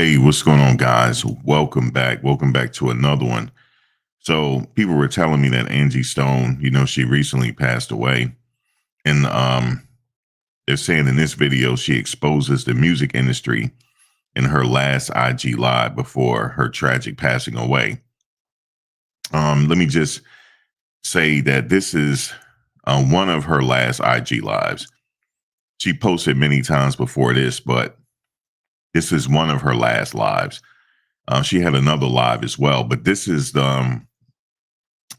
Hey, what's going on, guys? Welcome back. Welcome back to another one. So, people were telling me that Angie Stone, she recently passed away. And they're saying in this video, she exposes the music industry in her last IG live before her tragic passing away. Let me just say that this is one of her last IG lives. She posted many times before this, but this is one of her last lives. She had another live as well, but this is one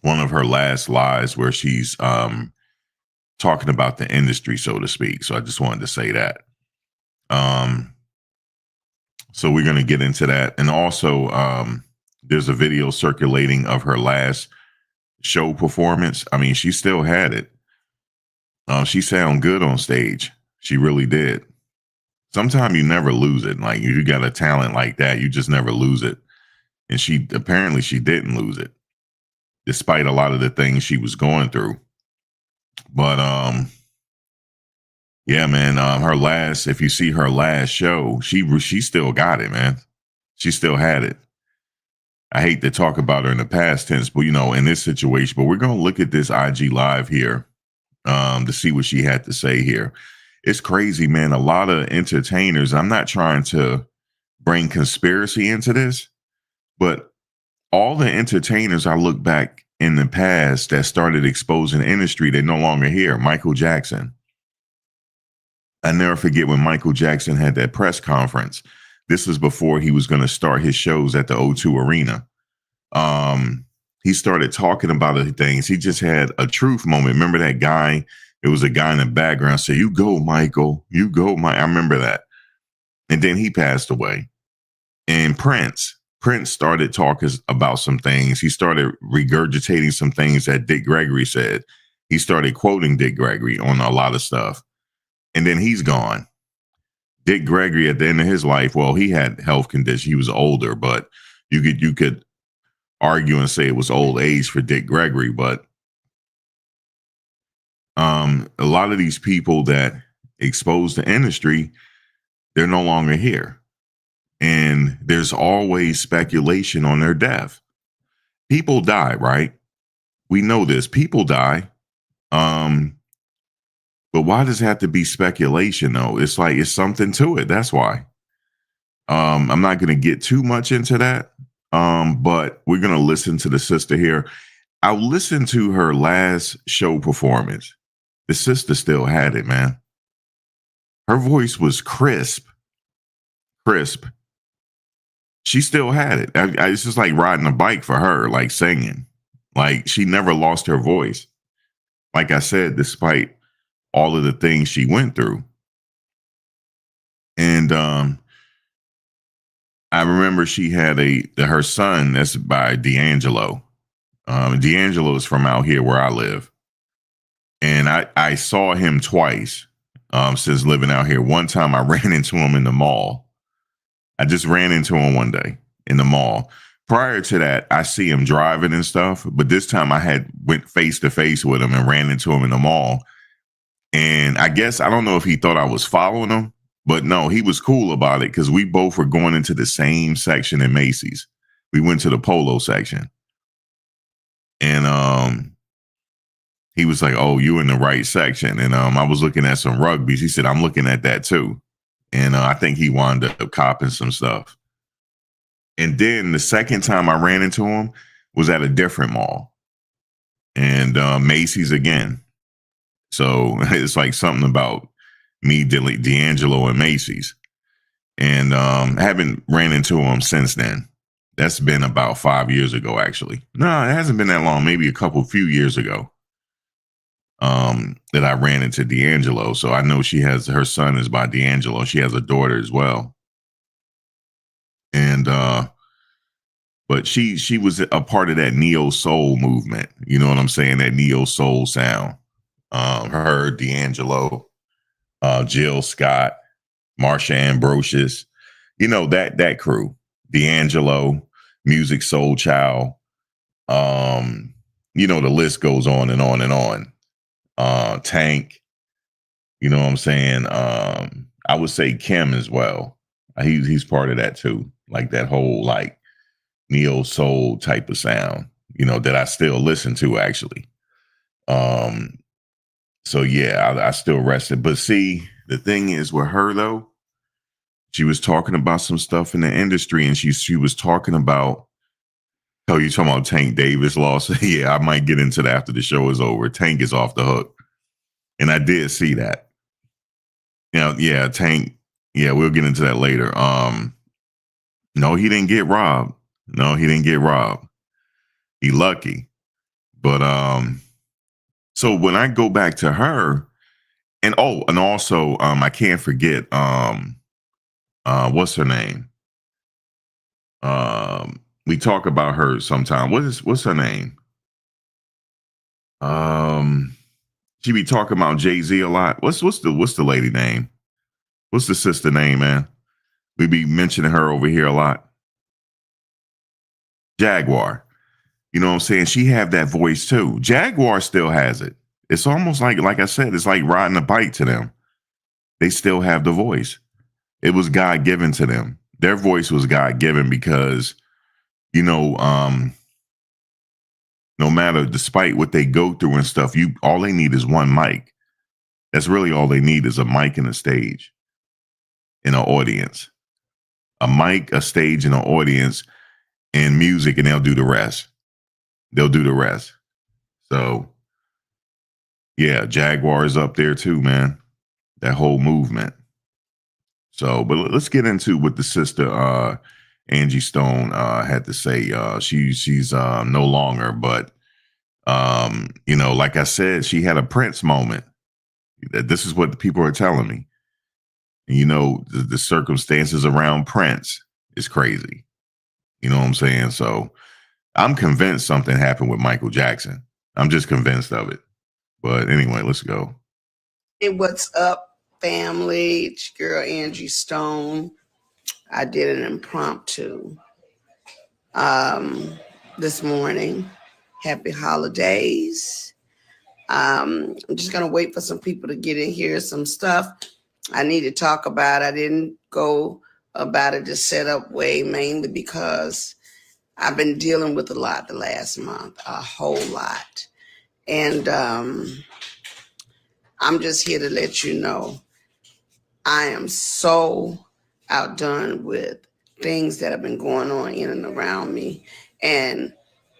of her last lives where she's talking about the industry, so to speak. So I just wanted to say that. So we're going to get into that. And also, there's a video circulating of her last show performance. I mean, she still had it. She sounded good on stage. She really did. Sometimes you never lose it. Like you got a talent like that, you just never lose it. And she didn't lose it, despite a lot of the things she was going through. But yeah, man, if you see her last show, she still got it, man. She still had it. I hate to talk about her in the past tense, but in this situation, but we're gonna look at this IG live here to see what she had to say here. It's crazy, man. A lot of entertainers, I'm not trying to bring conspiracy into this, but all the entertainers I look back in the past that started exposing the industry, they're no longer here. Michael Jackson. I never forget when Michael Jackson had that press conference. This was before he was going to start his shows at the O2 Arena. He started talking about the things. He just had a truth moment. Remember that guy? It was a guy in the background say, "You go, Michael. You go, Mike." I remember that. And then he passed away. And Prince started talking about some things. He started regurgitating some things that Dick Gregory said. He started quoting Dick Gregory on a lot of stuff. And then he's gone. Dick Gregory, at the end of his life, well, he had health conditions. He was older, but you could argue and say it was old age for Dick Gregory. But a lot of these people that expose the industry, they're no longer here. And there's always speculation on their death. People die, right? We know this. People die. But why does it have to be speculation, though? It's like it's something to it. That's why. I'm not going to get too much into that. But we're going to listen to the sister here. I'll listen to her last show performance. The sister still had it, man. Her voice was crisp. She still had it. It's just like riding a bike for her, like singing. Like she never lost her voice. Like I said, despite all of the things she went through. And I remember she had her son, that's by D'Angelo. D'Angelo is from out here where I live. And I saw him twice since living out here. One time I ran into him in the mall. I just ran into him one day in the mall. Prior to that, I see him driving and stuff. But this time I went face to face with him and ran into him in the mall. And I guess, I don't know if he thought I was following him, but no, he was cool about it because we both were going into the same section in Macy's. We went to the polo section. And he was like, "Oh, you in the right section." And I was looking at some rugbies. He said, "I'm looking at that too." And I think he wound up copping some stuff. And then the second time I ran into him was at a different mall. And Macy's again. So it's like something about me, D'Angelo, and Macy's. And I haven't ran into him since then. That's been about 5 years ago, actually. No, it hasn't been that long. Maybe few years ago that I ran into D'Angelo. So I know her son is by D'Angelo. She has a daughter as well. And but she was a part of that neo soul movement. You know what I'm saying? That neo soul sound. Her, D'Angelo, Jill Scott, Marsha Ambrosius, that crew, D'Angelo, Music Soul Child. The list goes on and on and on. Tank, you know what I'm saying? I would say Kim as well. He's part of that too, like that whole like neo soul type of sound, that I still listen to actually. Um, so yeah, I still rested. But see, the thing is with her though, she was talking about some stuff in the industry, and she was talking about. Oh, you talking about Tank Davis loss? Yeah, I might get into that after the show is over. Tank is off the hook, and I did see that. Yeah, Tank. Yeah, we'll get into that later. No, he didn't get robbed. No, he didn't get robbed. He lucky. But so when I go back to her, and also I can't forget what's her name? We talk about her sometime. What's her name? She be talking about Jay-Z a lot. What's the lady name? What's the sister name, man? We be mentioning her over here a lot. Jaguar. You know what I'm saying? She have that voice too. Jaguar still has it. It's almost like I said, it's like riding a bike to them. They still have the voice. It was God given to them. Their voice was God given because, you know, no matter despite what they go through and stuff, all they need is one mic. That's really all they need is a mic and a stage and an audience. A mic, a stage, and an audience and music, and they'll do the rest. They'll do the rest. So yeah, Jaguar is up there too, man. That whole movement. So, but let's get into what the sister Angie Stone had to say. She's no longer, but like I said, she had a Prince moment. This is what the people are telling me. And, the circumstances around Prince is crazy. You know what I'm saying? So I'm convinced something happened with Michael Jackson. I'm just convinced of it. But anyway, let's go. Hey, what's up, family? It's your girl Angie Stone. I did an impromptu this morning. Happy holidays. I'm just gonna wait for some people to get in here. Some stuff I need to talk about. I didn't go about it the setup way, mainly because I've been dealing with a lot the last month, a whole lot. And I'm just here to let you know I am so outdone with things that have been going on in and around me. And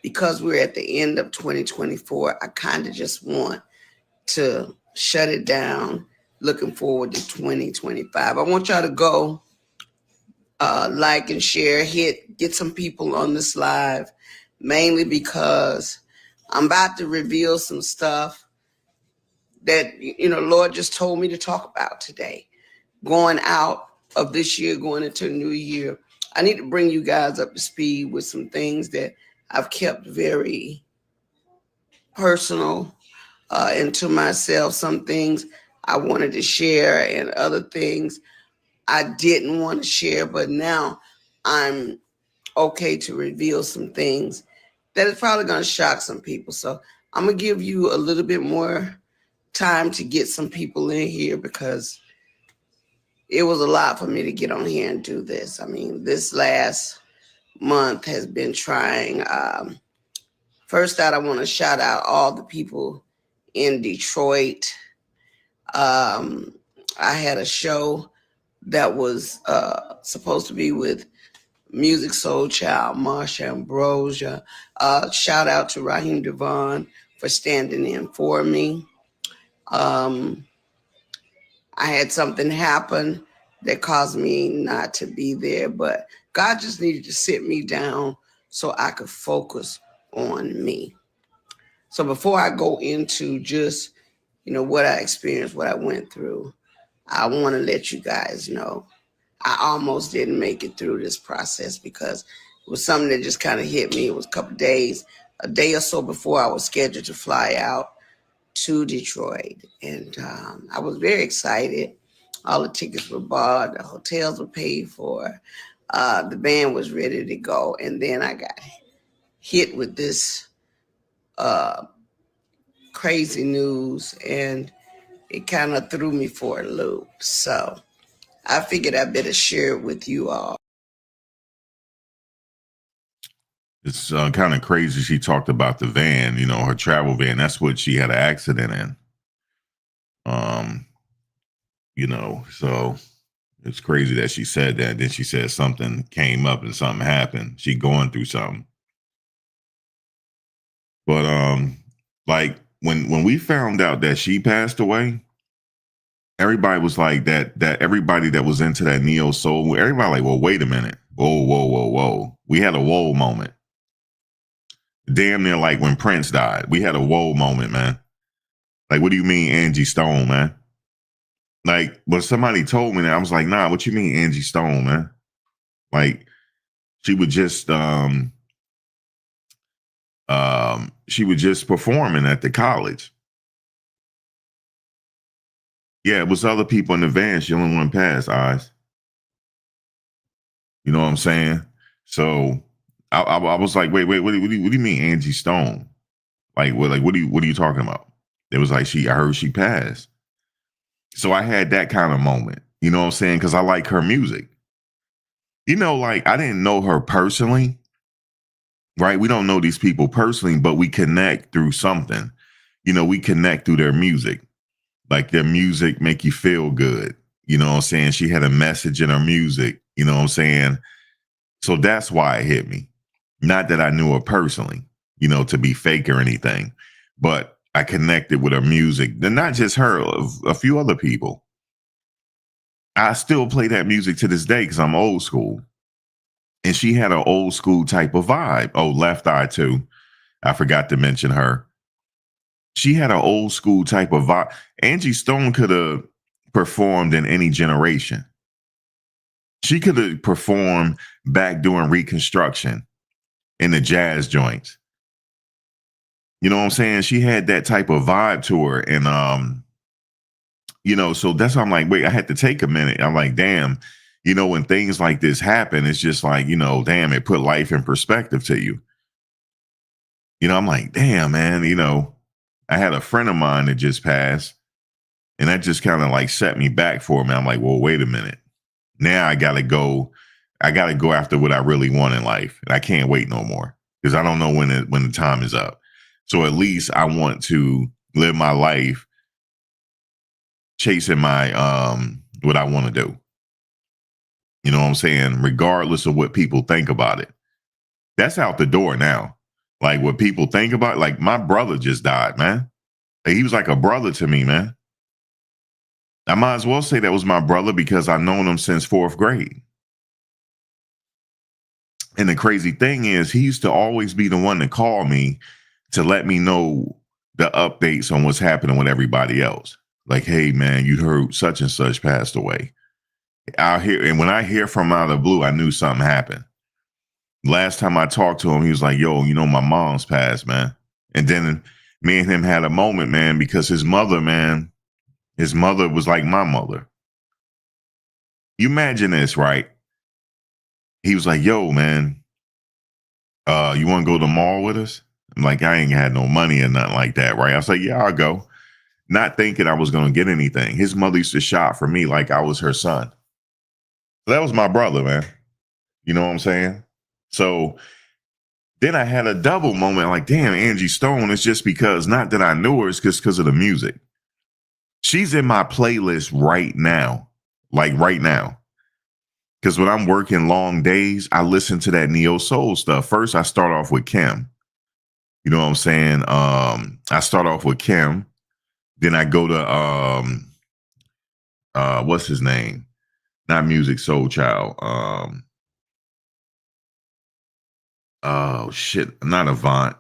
because we're at the end of 2024, I kind of just want to shut it down, looking forward to 2025. I want y'all to go like and share, get some people on this live, mainly because I'm about to reveal some stuff that, Lord just told me to talk about today. Going out of this year, going into a new year, I need to bring you guys up to speed with some things that I've kept very personal and to myself. Some things I wanted to share and other things I didn't want to share, but now I'm okay to reveal some things that is probably going to shock some people. So I'm going to give you a little bit more time to get some people in here because it was a lot for me to get on here and do this. I mean, this last month has been trying. First out, I want to shout out all the people in Detroit. I had a show that was supposed to be with Music Soul Child, Marsha Ambrosia. Shout out to Raheem Devon for standing in for me. I had something happen that caused me not to be there, but God just needed to sit me down so I could focus on me. So before I go into just, what I experienced, what I went through, I want to let you guys know I almost didn't make it through this process because it was something that just kind of hit me. It was a day or so before I was scheduled to fly out to Detroit. And I was very excited. All the tickets were bought, the hotels were paid for, the band was ready to go. And then I got hit with this crazy news and it kind of threw me for a loop. So I figured I better share it with you all. It's kind of crazy. She talked about the van, her travel van. That's what she had an accident in. Um, so it's crazy that she said that. Then she said something came up and something happened. She going through something. But like when we found out that she passed away, everybody was like that everybody that was into that neo soul, everybody like, well, wait a minute. Whoa, whoa, whoa, whoa. We had a whoa moment. Damn near like when Prince died. We had a whoa moment, man. Like, what do you mean Angie Stone, man? Like, when somebody told me that, I was like, nah, what you mean Angie Stone, man? Like, she would just performing at the college. Yeah, it was other people in the van. She only went past eyes. You know what I'm saying? So I was like, wait, what do you mean Angie Stone? Like, what are you talking about? It was like I heard she passed. So I had that kind of moment. You know what I'm saying? Because I like her music. Like I didn't know her personally, right? We don't know these people personally, but we connect through something. We connect through their music. Like their music make you feel good. You know what I'm saying? She had a message in her music. You know what I'm saying? So that's why it hit me. Not that I knew her personally, to be fake or anything, but I connected with her music. And not just her, a few other people. I still play that music to this day because I'm old school. And she had an old school type of vibe. Oh, Left Eye too. I forgot to mention her. She had an old school type of vibe. Angie Stone could have performed in any generation. She could have performed back during Reconstruction in the jazz joints. You know what I'm saying? She had that type of vibe to her. And, so that's why I'm like, wait, I had to take a minute. I'm like, damn, when things like this happen, it's just like, damn, it put life in perspective to you. I'm like, damn, man, I had a friend of mine that just passed. And that just kind of like set me back for me. I'm like, well, wait a minute. Now I gotta go after what I really want in life. And I can't wait no more. Because I don't know when the time is up. So at least I want to live my life chasing my what I want to do. You know what I'm saying? Regardless of what people think about it. That's out the door now. Like what people think about, like my brother just died, man. Like, he was like a brother to me, man. I might as well say that was my brother because I've known him since 4th grade. And the crazy thing is, he used to always be the one to call me to let me know the updates on what's happening with everybody else. Like, hey, man, you heard such and such passed away. And when I hear from out of the blue, I knew something happened. Last time I talked to him, he was like, yo, my mom's passed, man. And then me and him had a moment, man, because his mother was like my mother. You imagine this, right? He was like, yo, man, you want to go to the mall with us? I'm like, I ain't had no money or nothing like that, right? I was like, yeah, I'll go. Not thinking I was going to get anything. His mother used to shop for me like I was her son. So that was my brother, man. You know what I'm saying? So then I had a double moment like, damn, Angie Stone. It's just because, not that I knew her, it's just because of the music. She's in my playlist right now. Like right now. Because when I'm working long days, I listen to that neo soul stuff. First, I start off with Kim. You know what I'm saying? I start off with Kim. Then I go to what's his name? Not Music Soul Child. Oh shit, not Avant.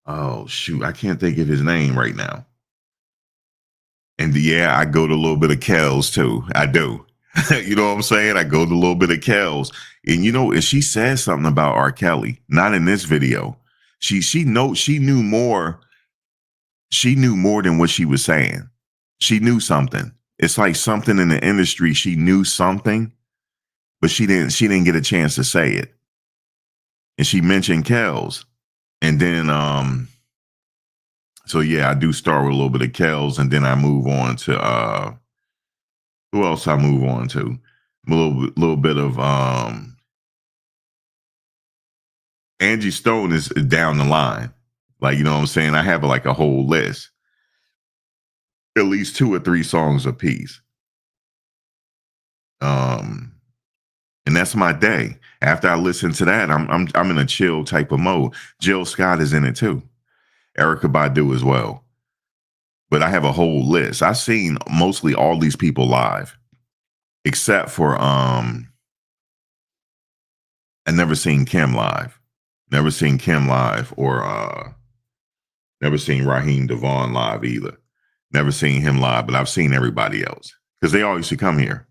Oh shoot, I can't think of his name right now. And yeah, I go to a little bit of Kells too. I do. You know what I'm saying? I go to a little bit of Kells. And and she said something about R. Kelly, not in this video. She knew more. She knew more than what she was saying. She knew something. It's like something in the industry. She knew something, but she didn't get a chance to say it. And she mentioned Kells. And then So yeah, I do start with a little bit of Kells, and then I move on to who else I move on to? A little bit of Angie Stone is down the line. Like, you know what I'm saying? I have like a whole list. At least 2 or 3 songs a piece. And that's my day. After I listen to that, I'm in a chill type of mode. Jill Scott is in it too. Erykah Badu as well. But I have a whole list. I've seen mostly all these people live, except for I never seen Kim live. Never seen Kim live, or never seen Raheem Devon live either. Never seen him live, but I've seen everybody else because they all used to come here.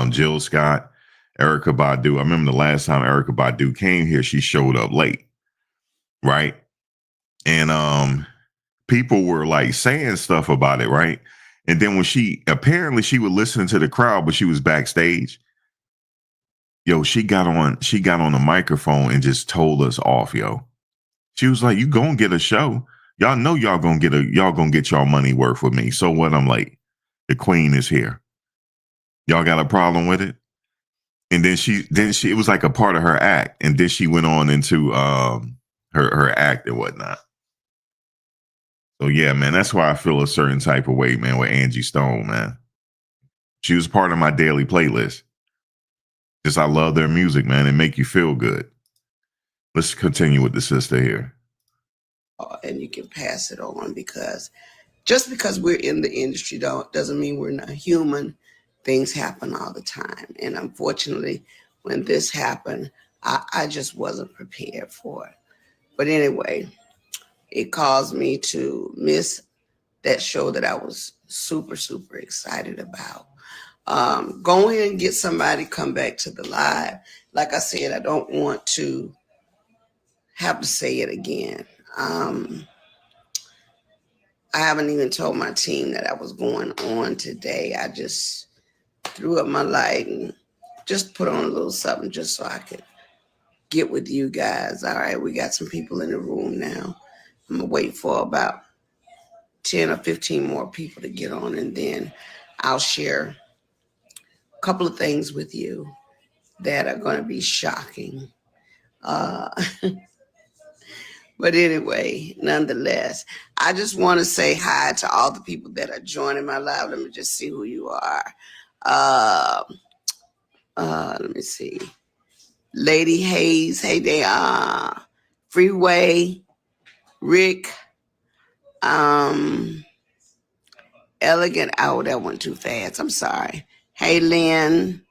Jill Scott, Erykah Badu. I remember the last time Erykah Badu came here, she showed up late, right? And people were like saying stuff about it, right? And then when she would listen to the crowd, but she was backstage. Yo, she got on the microphone and just told us off, yo. She was like, "You gonna get a show. Y'all know y'all gonna get y'all money worth with me. So what? I'm like, the queen is here. Y'all got a problem with it?" And then it was like a part of her act. And then she went on into her act and whatnot. So yeah, man, that's why I feel a certain type of way, man, with Angie Stone, man. She was part of my daily playlist. Just I love their music, man. It make you feel good. Let's continue with the sister here. And you can pass it on, because just because we're in the industry doesn't mean we're not human. Things happen all the time. And unfortunately, when this happened, I just wasn't prepared for it. But anyway, it caused me to miss that show that I was super, super excited about. Go ahead and get somebody come back to the live. Like I said, I don't want to have to say it again. I haven't even told my team that I was going on today. I just threw up my light and just put on a little something just so I could get with you guys. All right, we got some people in the room now. I'm gonna wait for about 10 or 15 more people to get on, and then I'll share a couple of things with you that are going to be shocking. Uh, but anyway, nonetheless, I just want to say hi to all the people that are joining my live. Let me just see who you are. Let me see. Lady Hayes, hey there. Freeway, Rick, Elegant. Oh, that went too fast. I'm sorry. Hey, Lynn,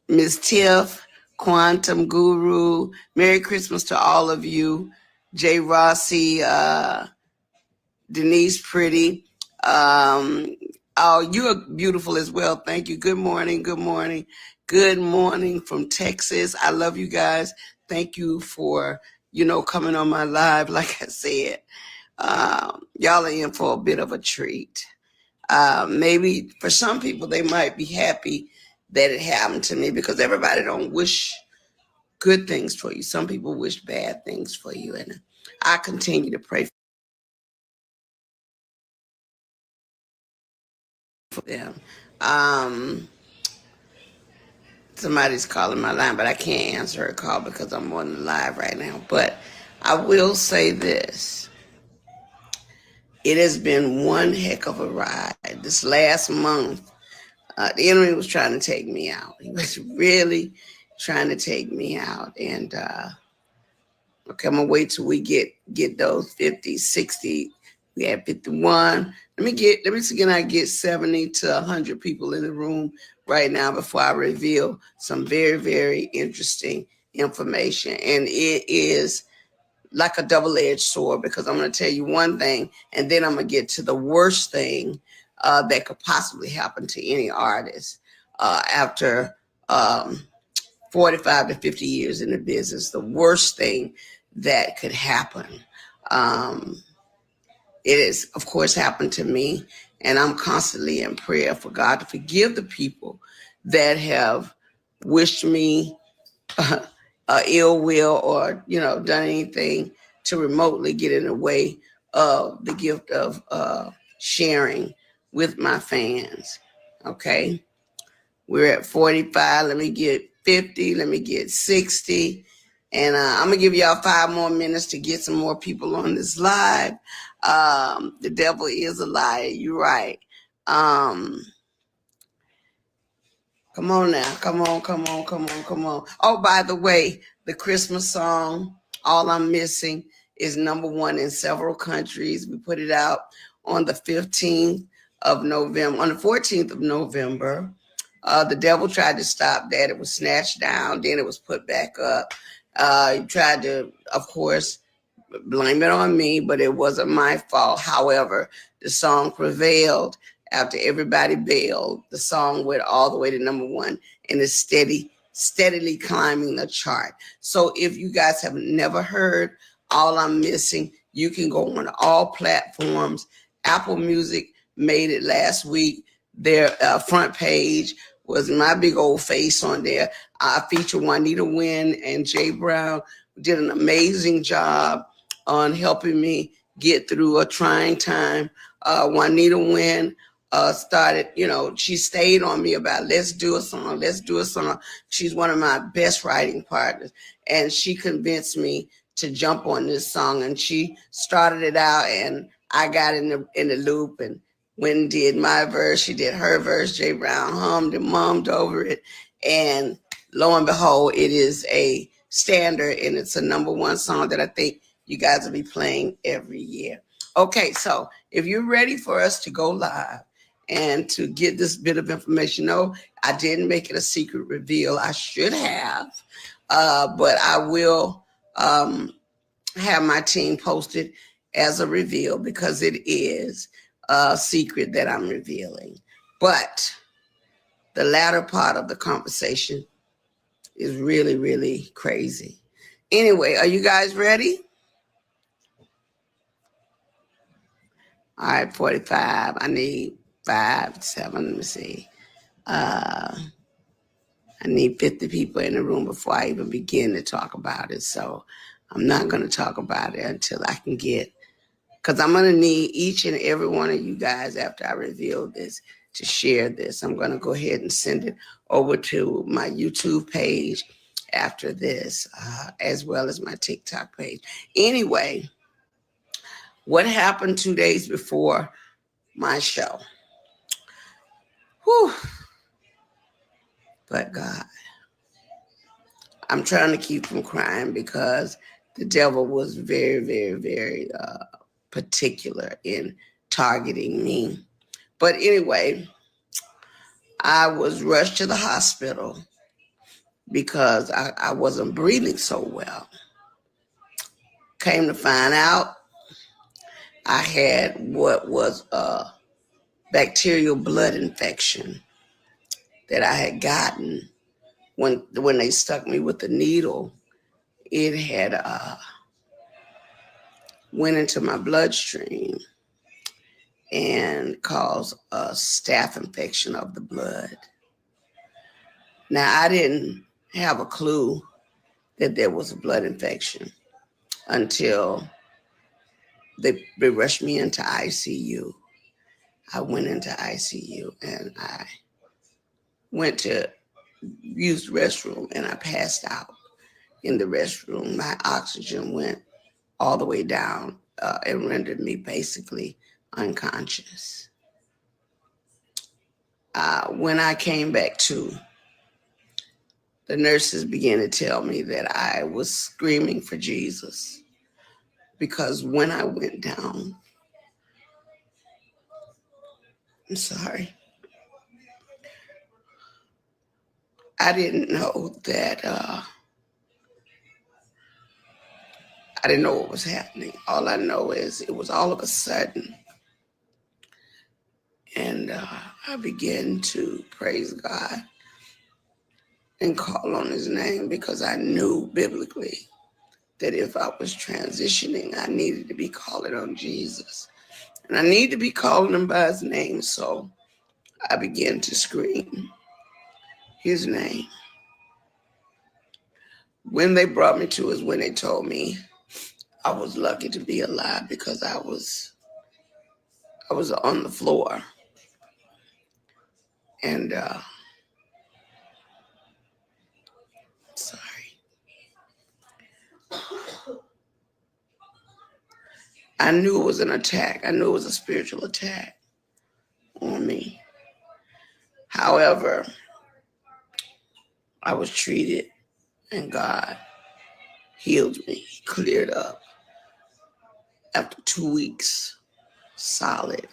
Miss Tiff, Quantum Guru. Merry Christmas to all of you. Jay Rossi, Denise Pretty. Oh, you are beautiful as well. Thank you. Good morning. Good morning. Good morning from Texas. I love you guys. Thank you for, coming on my live. Like I said, y'all are in for a bit of a treat. Maybe for some people, they might be happy that it happened to me, because everybody don't wish good things for you. Some people wish bad things for you. And I continue to pray for them. Somebody's calling my line, but I can't answer her call because I'm on the live right now. But I will say this. It has been one heck of a ride. This last month, the enemy was trying to take me out. He was really trying to take me out. And okay, I'm gonna wait till we get those 50, 60. We had 51. Let me see, can I get 70 to 100 people in the room right now before I reveal some very, very interesting information. And it is like a double-edged sword, because I'm going to tell you one thing, and then I'm going to get to the worst thing that could possibly happen to any artist after 45 to 50 years in the business. The worst thing that could happen. It has, of course, happened to me, and I'm constantly in prayer for God to forgive the people that have wished me ill will, or done anything to remotely get in the way of the gift of sharing with my fans. Okay. We're at 45. Let me get 50. Let me get 60. And I'm going to give y'all 5 more minutes to get some more people on this live. The devil is a liar. You're right. Come on now. Come on. Oh, by the way, the Christmas song, All I'm Missing, is #1 in several countries. We put it out on the 15th of November, on the 14th of November. The devil tried to stop that. It was snatched down. Then it was put back up. He tried to, of course, blame it on me, but it wasn't my fault. However, the song prevailed after everybody bailed. The song went all the way to #1 and is steadily climbing the chart. So if you guys have never heard All I'm Missing, you can go on all platforms. Apple Music made it last week. Their front page was my big old face on there. I featured Juanita Wynn and Jay Brown, who did an amazing job on helping me get through a trying time. Juanita Wynn started, she stayed on me about let's do a song. She's one of my best writing partners. And she convinced me to jump on this song. And she started it out and I got in the loop, and Wynn did my verse, she did her verse, Jay Brown hummed and mummed over it. And lo and behold, it is a standard and it's a #1 song that I think you guys will be playing every year. Okay, so if you're ready for us to go live and to get this bit of information, no, I didn't make it a secret reveal. I should have, but I will have my team posted as a reveal because it is a secret that I'm revealing. But the latter part of the conversation is really, really crazy. Anyway, are you guys ready? All right, 45. I need 5, 7. Let me see. I need 50 people in the room before I even begin to talk about it. So I'm not going to talk about it until I can get, because I'm going to need each and every one of you guys after I reveal this to share this. I'm going to go ahead and send it over to my YouTube page after this, as well as my TikTok page. Anyway, what happened 2 days before my show? Whew. But God, I'm trying to keep from crying because the devil was very, very, very particular in targeting me. But anyway, I was rushed to the hospital because I wasn't breathing so well. Came to find out I had what was a bacterial blood infection that I had gotten when they stuck me with the needle. It had went into my bloodstream and caused a staph infection of the blood. Now, I didn't have a clue that there was a blood infection until they rushed me into ICU. I went into ICU and I went to use the restroom and I passed out in the restroom. My oxygen went all the way down and rendered me basically unconscious. When I came back to, the nurses began to tell me that I was screaming for Jesus because when I went down, I'm sorry, I didn't know that, I didn't know what was happening. All I know is it was all of a sudden. And I began to praise God and call on his name because I knew biblically that if I was transitioning, I needed to be calling on Jesus. And I need to be calling him by his name. So I began to scream his name. When they brought me to is when they told me I was lucky to be alive because I was on the floor, and sorry, I knew it was an attack. I knew it was a spiritual attack on me. However, I was treated, and God healed me. He cleared up after 2 weeks solid.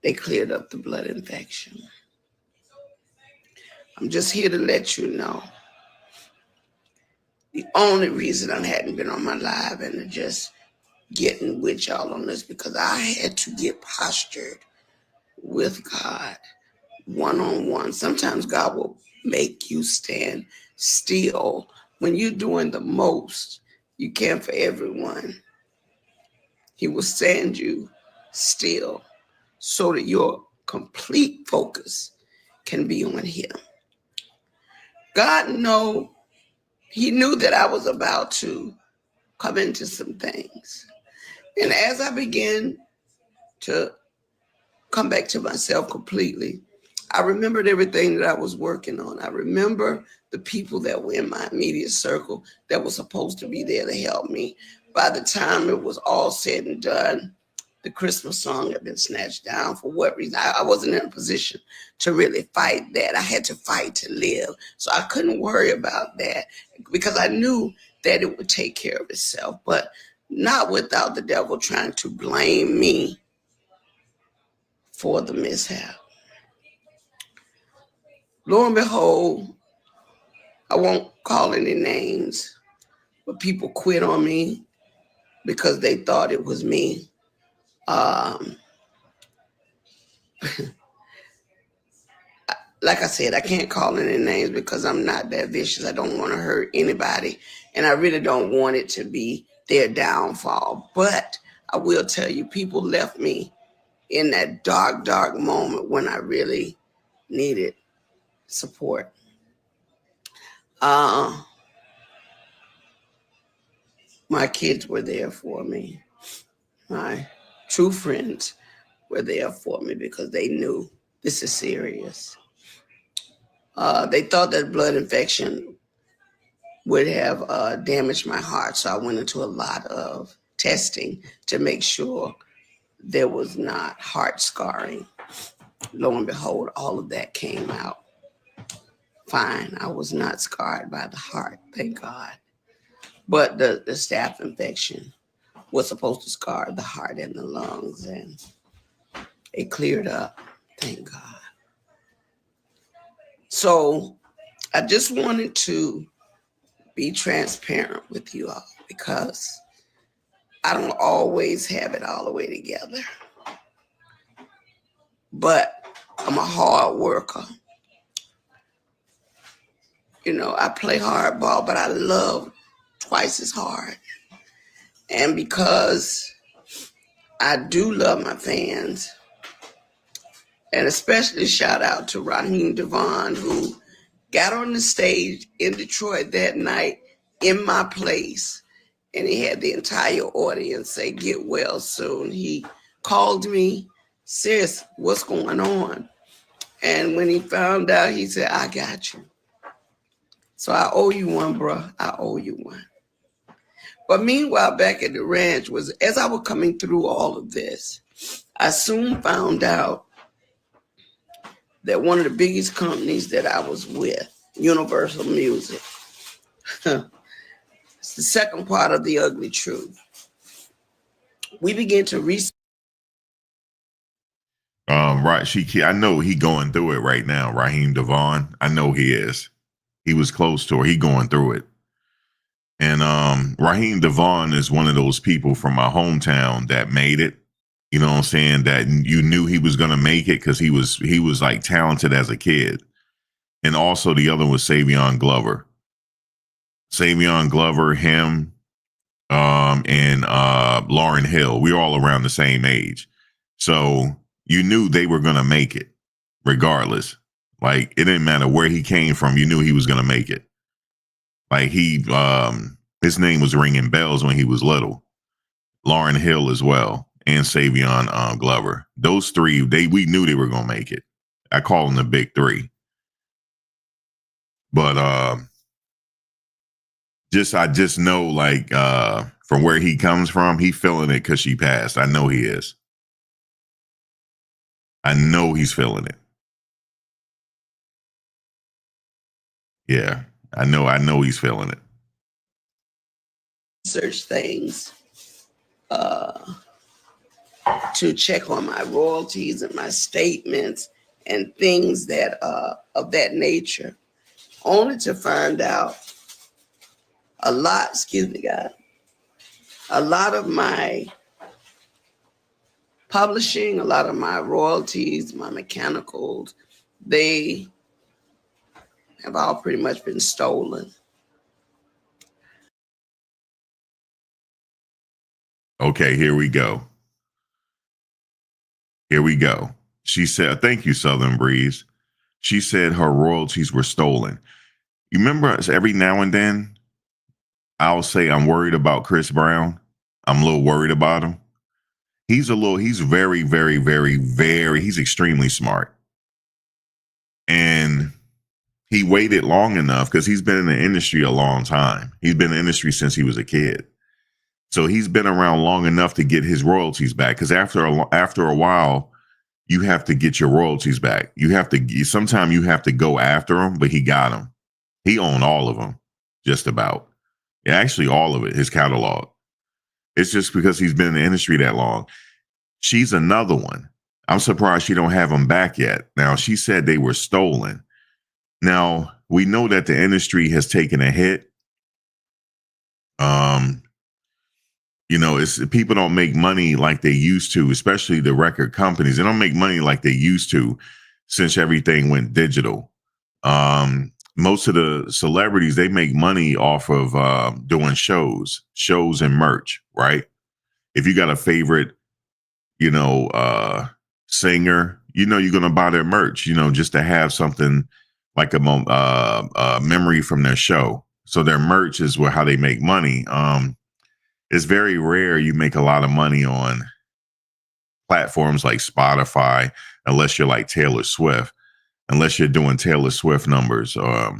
They cleared up the blood infection. I'm just here to let you know the only reason I hadn't been on my live and just getting with y'all on this because I had to get postured with God one-on-one. Sometimes God will make you stand still when you're doing the most you can for everyone. He will stand you still so that your complete focus can be on him. God he knew that I was about to come into some things. And as I began to come back to myself completely, I remembered everything that I was working on. I remember the people that were in my immediate circle that were supposed to be there to help me. By the time it was all said and done, the Christmas song had been snatched down. For what reason? I wasn't in a position to really fight that. I had to fight to live. So I couldn't worry about that because I knew that it would take care of itself, but not without the devil trying to blame me for the mishap. Lo and behold, I won't call any names, but people quit on me because they thought it was me. Like I said, I can't call any names because I'm not that vicious. I don't want to hurt anybody, and I really don't want it to be their downfall. But I will tell you, people left me in that dark, dark moment when I really needed support. My kids were there for me. My true friends were there for me because they knew this is serious. They thought that blood infection would have damaged my heart, so I went into a lot of testing to make sure there was not heart scarring. Lo and behold, all of that came out fine. I was not scarred by the heart, thank God. But the staph infection was supposed to scar the heart and the lungs, and it cleared up, thank God. So I just wanted to be transparent with you all because I don't always have it all the way together. But I'm a hard worker. You know, I play hardball, but I love twice as hard. And because I do love my fans, and especially shout out to Raheem Devon, who got on the stage in Detroit that night in my place, and he had the entire audience say, "Get well soon." He called me, "Sis, what's going on?" And when he found out, he said, "I got you." So I owe you one, bro. I owe you one. But meanwhile, back at the ranch, as I was coming through all of this, I soon found out that one of the biggest companies that I was with, Universal Music, it's the second part of the ugly truth. We began to research. Right. I know he going through it right now. Raheem Devon. I know he is. He was close to her. He going through it. And Raheem Devon is one of those people from my hometown that made it. You know what I'm saying? That you knew he was gonna make it because he was like talented as a kid. And also the other was Savion Glover. Savion Glover, him, and Lauryn Hill. We were all around the same age. So you knew they were gonna make it, regardless. Like it didn't matter where he came from, you knew he was gonna make it. Like His name was ringing bells when he was little. Lauryn Hill as well, and Savion Glover. Those three, we knew they were gonna make it. I call them the big three. But I just know, like, from where he comes from, he feeling it because she passed. I know he is. I know he's feeling it. Yeah, I know he's feeling it. Search things to check on my royalties and my statements and things that of that nature, only to find out a lot of my publishing, a lot of my royalties, my mechanicals, they have all pretty much been stolen. Okay, here we go. She said, thank you, Southern Breeze. She said her royalties were stolen. You remember every now and then I'll say I'm worried about Chris Brown. I'm a little worried about him. He's very, very, very, very, he's extremely smart. And he waited long enough because he's been in the industry a long time. He's been in the industry since he was a kid. So he's been around long enough to get his royalties back. Because after a while, you have to get your royalties back. Sometimes you have to go after them, but he got them. He owned all of them, just about. Yeah, actually, all of it, his catalog. It's just because he's been in the industry that long. She's another one. I'm surprised she don't have them back yet. Now, she said they were stolen. Now, we know that the industry has taken a hit. It's people don't make money like they used to, especially the record companies. They don't make money like they used to since everything went digital. Most of the celebrities, they make money off of doing shows and merch, right? If you got a favorite, singer, you're going to buy their merch, just to have something like a memory from their show. So their merch is how they make money. It's very rare you make a lot of money on platforms like Spotify, unless you're like Taylor Swift, unless you're doing Taylor Swift numbers, or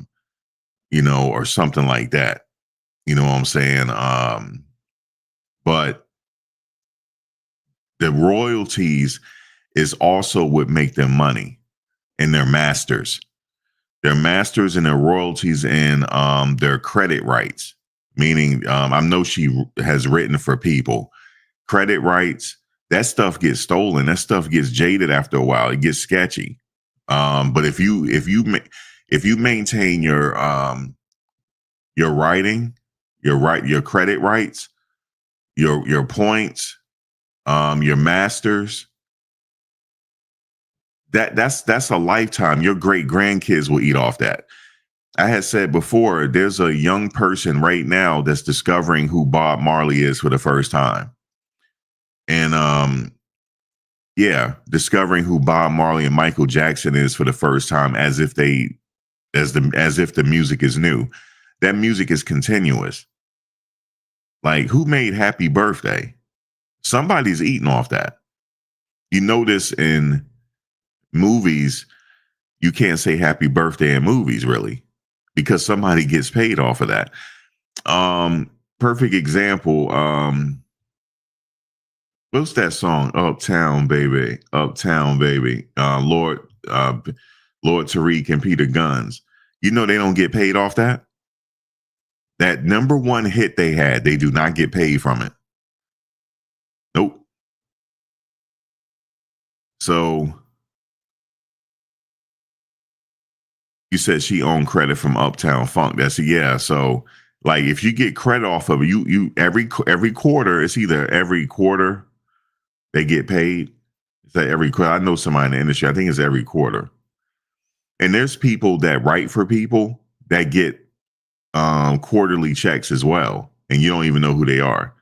something like that. You know what I'm saying? But the royalties is also what make them money, and their masters. Their masters and their royalties and their credit rights. Meaning, I know she has written for people. Credit rights, that stuff gets stolen. That stuff gets jaded after a while. It gets sketchy. But if you maintain your writing, your credit rights, your points, your masters, that's a lifetime. Your great grandkids will eat off that. I had said before, there's a young person right now that's discovering who Bob Marley is for the first time. And discovering who Bob Marley and Michael Jackson is for the first time, as if the music is new. That music is continuous. Like, who made Happy Birthday? Somebody's eating off that. You notice in movies, you can't say happy birthday in movies, really, because somebody gets paid off of that. Perfect example. What's that song? Uptown Baby. Lord Tariq and Peter Guns. They don't get paid off that. That number one hit they had, they do not get paid from it. Nope. So you said she owned credit from Uptown Funk. So like, if you get credit off of it, you every quarter, it's either every quarter they get paid. It's like every quarter. I know somebody in the industry, I think it's every quarter. And there's people that write for people that get quarterly checks as well, and you don't even know who they are.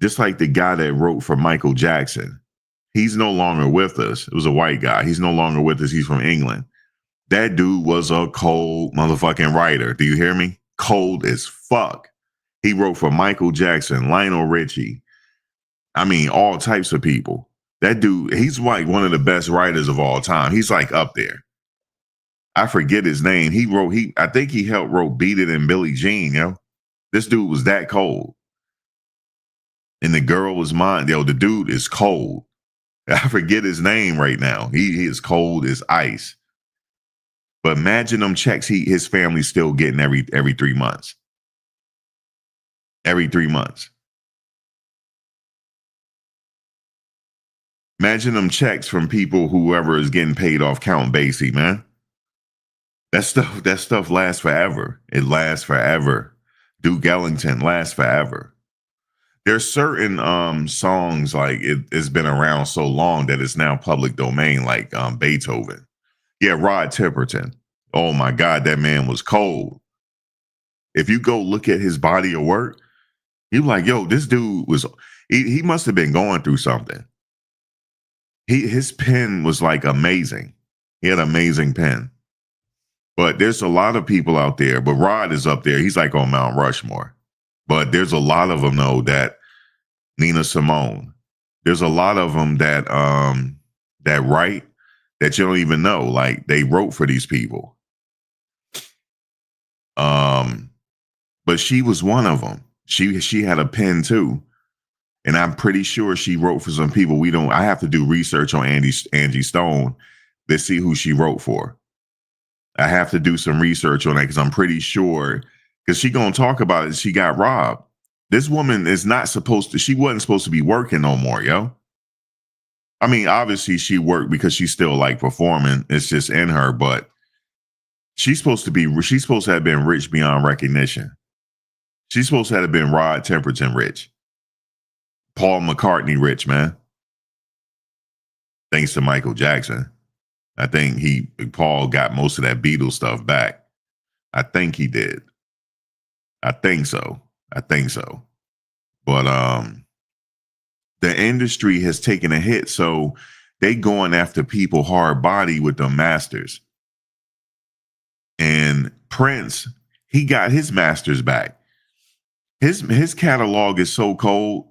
Just like the guy that wrote for Michael Jackson. He's no longer with us. It was a white guy. He's no longer with us. He's from England. That dude was a cold motherfucking writer. Do you hear me? Cold as fuck. He wrote for Michael Jackson, Lionel Richie. I mean, all types of people. That dude, he's like one of the best writers of all time. He's like up there. I forget his name. I think he helped wrote Beat It and Billie Jean, yo. This dude was that cold. And the girl was mine. Yo, the dude is cold. I forget his name right now. He is cold as ice. But imagine them checks his family's still getting every 3 months. Every 3 months. Imagine them checks from people, whoever is getting paid off Count Basie, man. That stuff lasts forever. It lasts forever. Duke Ellington lasts forever. There's certain songs like it's been around so long that it's now public domain, like Beethoven. Yeah, Rod Temperton. Oh my God, that man was cold. If you go look at his body of work, you're like, yo, this dude he must have been going through something. His pen was like amazing. He had an amazing pen. But there's a lot of people out there, but Rod is up there. He's like on Mount Rushmore. But there's a lot of them, though, that Nina Simone. There's a lot of them that write that you don't even know. Like they wrote for these people. But she was one of them. She had a pen too. And I'm pretty sure she wrote for some people. I have to do research on Angie Stone to see who she wrote for. I have to do some research on that because I'm pretty sure, because she gonna talk about it. She got robbed. This woman is not supposed to, she wasn't supposed to be working no more, yo. I mean, obviously she worked because she's still like performing. It's just in her, but she's supposed to have been rich beyond recognition. She's supposed to have been Rod Temperton rich. Paul McCartney rich, man. Thanks to Michael Jackson. I think Paul got most of that Beatles stuff back. I think he did. I think so. But the industry has taken a hit, so they going after people hard body with the masters. And Prince, he got his masters back. His catalog is so cold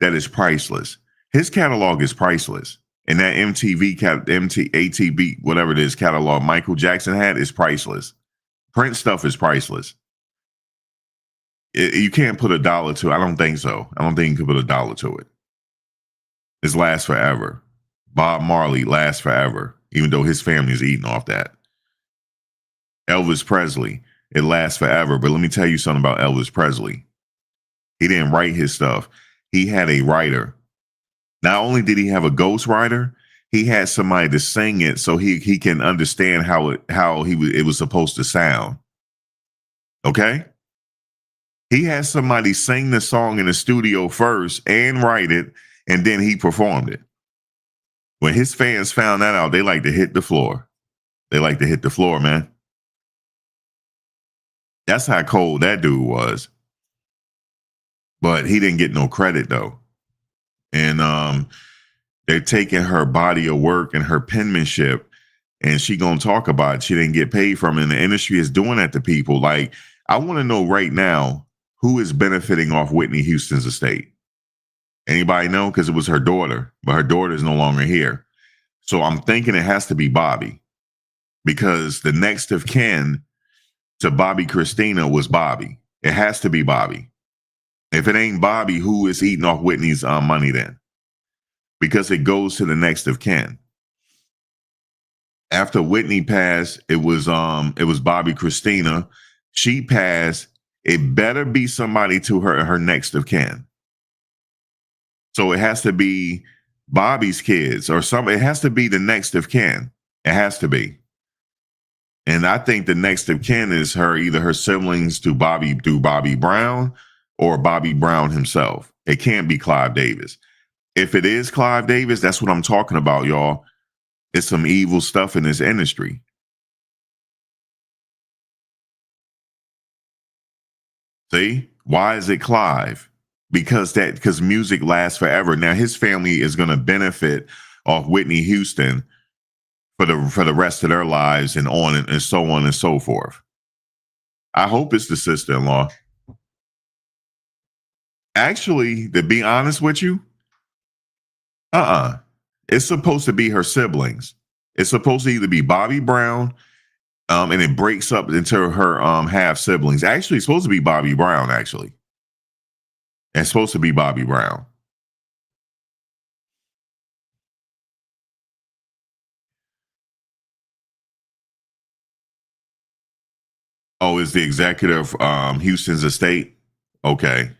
that it's priceless. His catalog is priceless. And that ATB, whatever it is, catalog Michael Jackson had is priceless. Prince stuff is priceless. You can't put $1 to it. I don't think so. I don't think you can put $1 to it. This lasts forever. Bob Marley lasts forever, even though his family is eating off that. Elvis Presley, it lasts forever. But let me tell you something about Elvis Presley. He didn't write his stuff. He had a writer. Not only did he have a ghostwriter, he had somebody to sing it so he can understand how it was supposed to sound. Okay? He had somebody sing the song in the studio first and write it, and then he performed it. When his fans found that out, they like to hit the floor. They like to hit the floor, man. That's how cold that dude was. But he didn't get no credit, though. And they're taking her body of work and her penmanship, and she gonna talk about it. She didn't get paid from it, and the industry is doing that to people. Like, I want to know right now who is benefiting off Whitney Houston's estate. Anybody know? Because it was her daughter, but her daughter is no longer here. So I'm thinking it has to be Bobby, because the next of kin to Bobby Christina was Bobby. It has to be Bobby. If it ain't Bobby, who is eating off Whitney's money then? Because it goes to the next of kin. After Whitney passed, it was Bobby Christina. She passed. It better be somebody to her next of kin. So it has to be Bobby's kids or something. It has to be the next of kin. It has to be. And I think the next of kin is either her siblings through Bobby Brown or Bobby Brown himself. It can't be Clive Davis. If it is Clive Davis, that's what I'm talking about, y'all. It's some evil stuff in this industry. See? Why is it Clive? Because music lasts forever. Now his family is going to benefit off Whitney Houston for the rest of their lives and so on and so forth. I hope it's the sister-in-law. Actually, to be honest with you, it's supposed to be her siblings. It's supposed to either be Bobby Brown, and it breaks up into her half siblings. Actually, it's supposed to be Bobby Brown. Actually, it's supposed to be Bobby Brown. Oh, is the executive Houston's estate? Okay.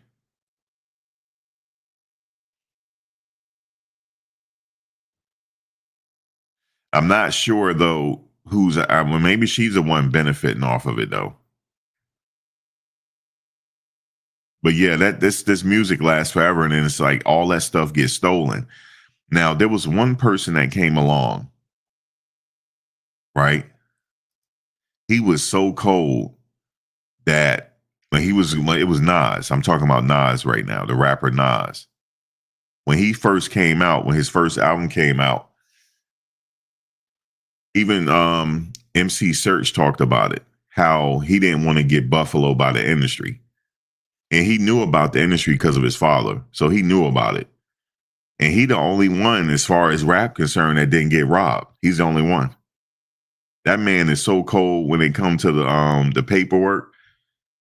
I'm not sure though who's well, maybe she's the one benefiting off of it though. But yeah, that this music lasts forever, and then it's like all that stuff gets stolen. Now there was one person that came along, right? He was so cold that when he was it was Nas. I'm talking about Nas right now, the rapper Nas. When he first came out, when his first album came out, even MC Search talked about it, how he didn't want to get buffalo by the industry. And he knew about the industry because of his father. So he knew about it. And he the only one, as far as rap concerned, that didn't get robbed. He's the only one. That man is so cold when it comes to the paperwork.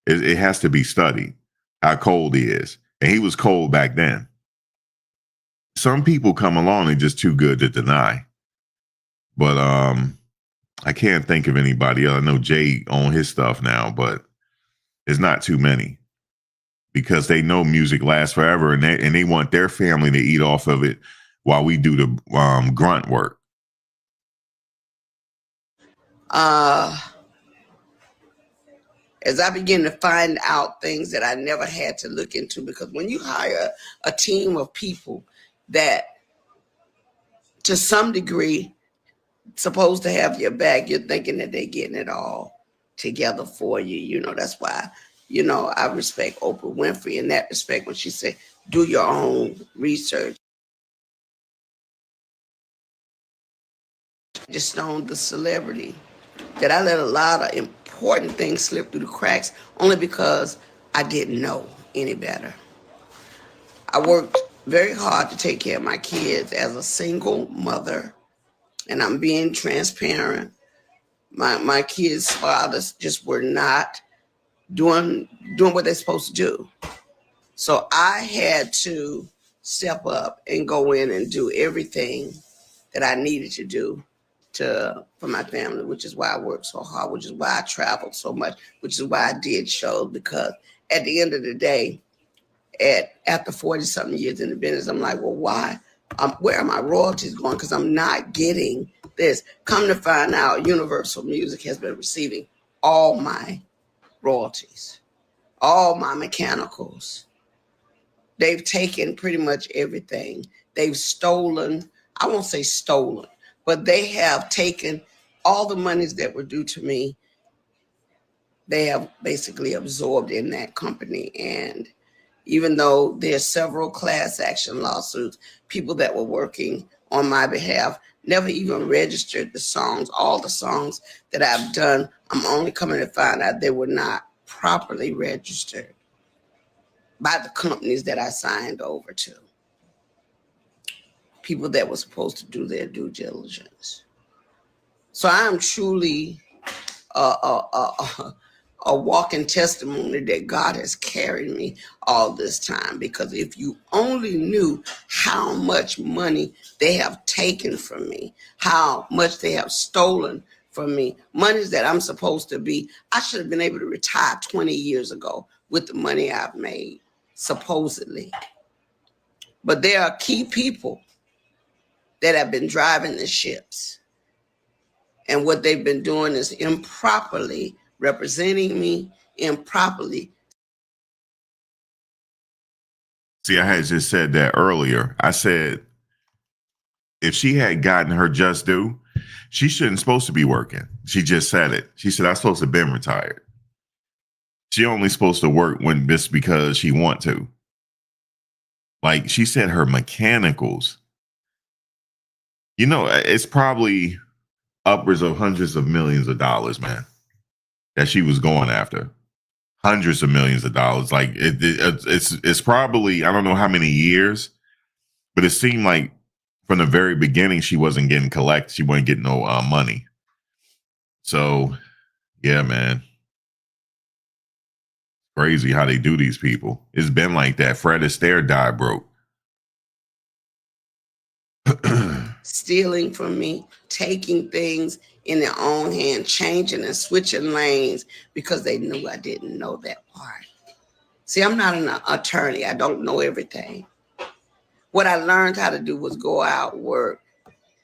It has to be studied how cold he is. And he was cold back then. Some people come along and just too good to deny. But I can't think of anybody else. I know Jay own his stuff now, but it's not too many because they know music lasts forever, and they want their family to eat off of it while we do the grunt work. As I begin to find out things that I never had to look into, because when you hire a team of people that to some degree supposed to have your back, you're thinking that they're getting it all together for you. You know, that's why, you know, I respect Oprah Winfrey in that respect when she said, do your own research. Just on the celebrity that I let a lot of important things slip through the cracks only because I didn't know any better. I worked very hard to take care of my kids as a single mother, and I'm being transparent. My kids' fathers just were not doing what they're supposed to do. So I had to step up and go in and do everything that I needed to do for my family, which is why I worked so hard, which is why I traveled so much, which is why I did shows, because at the end of the day, after 40 something years in the business, I'm like, well, why? Where are my royalties going? Because I'm not getting this. Come to find out, Universal Music has been receiving all my royalties, all my mechanicals. They've taken pretty much everything. They've stolen, I won't say stolen, but they have taken all the monies that were due to me. They have basically absorbed in that company. And even though there's several class action lawsuits, people that were working on my behalf never even registered the songs. All the songs that I've done, I'm only coming to find out they were not properly registered by the companies that I signed over to. People that were supposed to do their due diligence. So I am truly a walking testimony that God has carried me all this time. Because if you only knew how much money they have taken from me, how much they have stolen from me, monies that I'm supposed to be, I should have been able to retire 20 years ago with the money I've made, supposedly. But there are key people that have been driving the ships. And what they've been doing is improperly representing me, improperly. See, I had just said that earlier. I said if she had gotten her just due, she shouldn't supposed to be working. She just said it. She said, I'm supposed to have been retired. She only supposed to work when just because she want to. Like she said, her mechanicals. You know, it's probably upwards of hundreds of millions of dollars, man, that she was going after. hundreds of millions of dollars. Like it's probably, I don't know how many years, but it seemed like from the very beginning she wasn't getting collect. She wasn't getting no money. So yeah, man, crazy how they do these people. It's been like that. Fred Astaire died broke. Stealing from me, taking things in their own hand, changing and switching lanes because they knew I didn't know that part. See, I'm not an attorney. I don't know everything. What I learned how to do was go out, work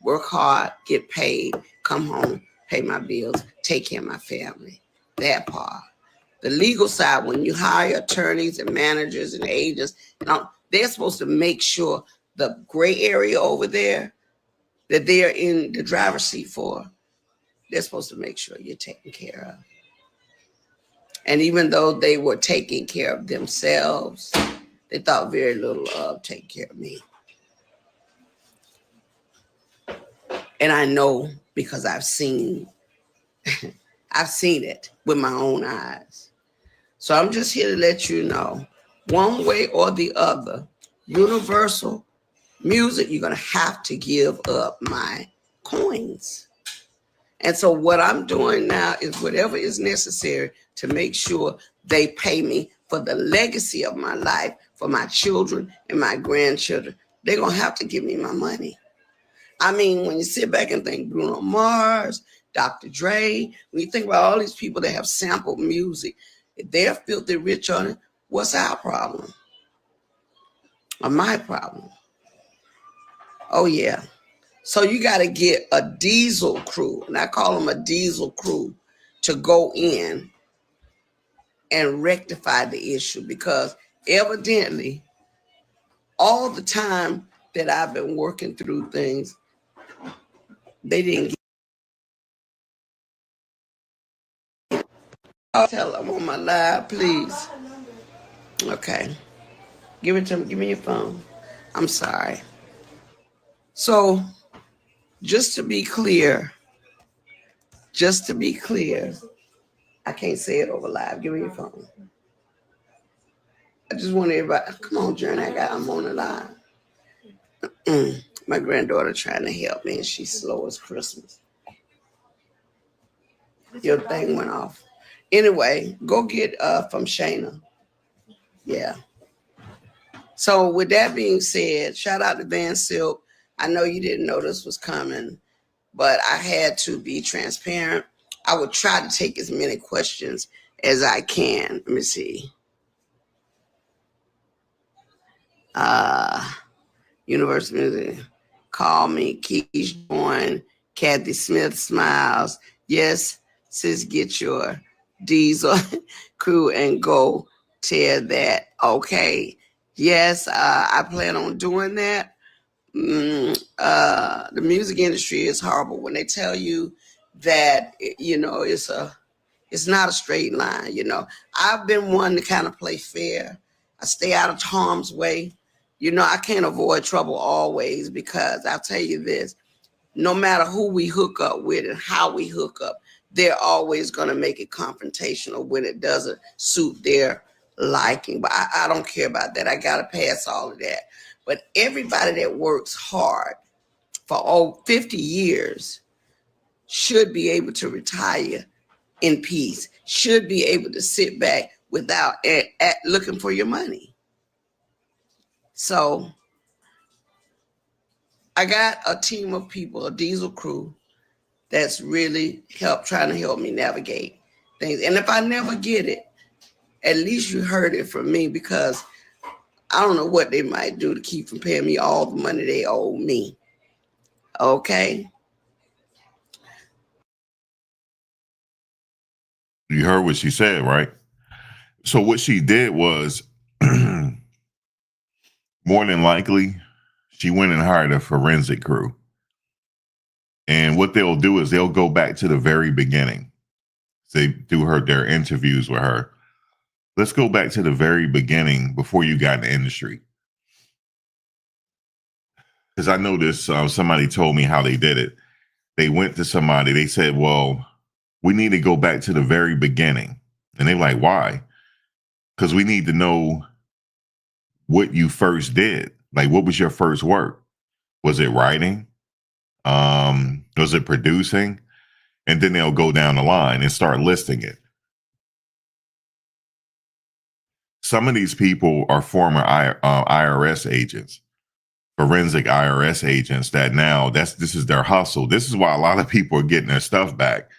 hard, get paid, come home, pay my bills, take care of my family. That part. The legal side, when you hire attorneys and managers and agents, they're supposed to make sure the gray area over there that they're in the driver's seat for, they're supposed to make sure you're taken care of. And even though they were taking care of themselves, they thought very little of taking care of me. And I know because I've seen it with my own eyes. So I'm just here to let you know, one way or the other, Universal Music, you're going to have to give up my coins. And so what I'm doing now is whatever is necessary to make sure they pay me for the legacy of my life, for my children and my grandchildren. They're going to have to give me my money. I mean, when you sit back and think Bruno Mars, Dr. Dre, when you think about all these people that have sampled music, if they're filthy rich on it, what's our problem? Or my problem? Oh, yeah. So you got to get a diesel crew, and I call them a diesel crew, to go in and rectify the issue, because evidently all the time that I've been working through things, they didn't get. I'll tell them on my live, please. Okay. Give it to me. Give me your phone. I'm sorry. So just to be clear, I can't say it over live. Give me your phone. I just want everybody, come on, Journey, I'm on the line. My granddaughter trying to help me, and she's slow as Christmas. Your thing went off. Anyway, go get from Shayna. Yeah. So with that being said, shout out to Van Silk. I know you didn't know this was coming, but I had to be transparent. I would try to take as many questions as I can. Let me see. Universal Music, call me. Keish join. Kathy Smith smiles. Yes, sis, get your diesel crew and go tear that. Okay. Yes, I plan on doing that. The music industry is horrible when they tell you that, it's not a straight line. I've been one to kind of play fair. I stay out of harm's way. I can't avoid trouble always, because I'll tell you this, no matter who we hook up with and how we hook up, they're always going to make it confrontational when it doesn't suit their liking. But I don't care about that. I got to pass all of that. But everybody that works hard for 50 years should be able to retire in peace, should be able to sit back without looking for your money. So I got a team of people, a diesel crew, that's really trying to help me navigate things. And if I never get it, at least you heard it from me, because I don't know what they might do to keep from paying me all the money they owe me. Okay? You heard what she said, right? So what she did was, more than likely, she went and hired a forensic crew. And what they'll do is they'll go back to the very beginning. They do their interviews with her. Let's go back to the very beginning before you got in the industry. Because I know this, somebody told me how they did it. They went to somebody, they said, well, we need to go back to the very beginning. And they're like, why? because we need to know what you first did. Like, what was your first work? Was it writing? Was it producing? And then they'll go down the line and start listing it. Some of these people are former IRS agents, forensic IRS agents that now this is their hustle. This is why a lot of people are getting their stuff back.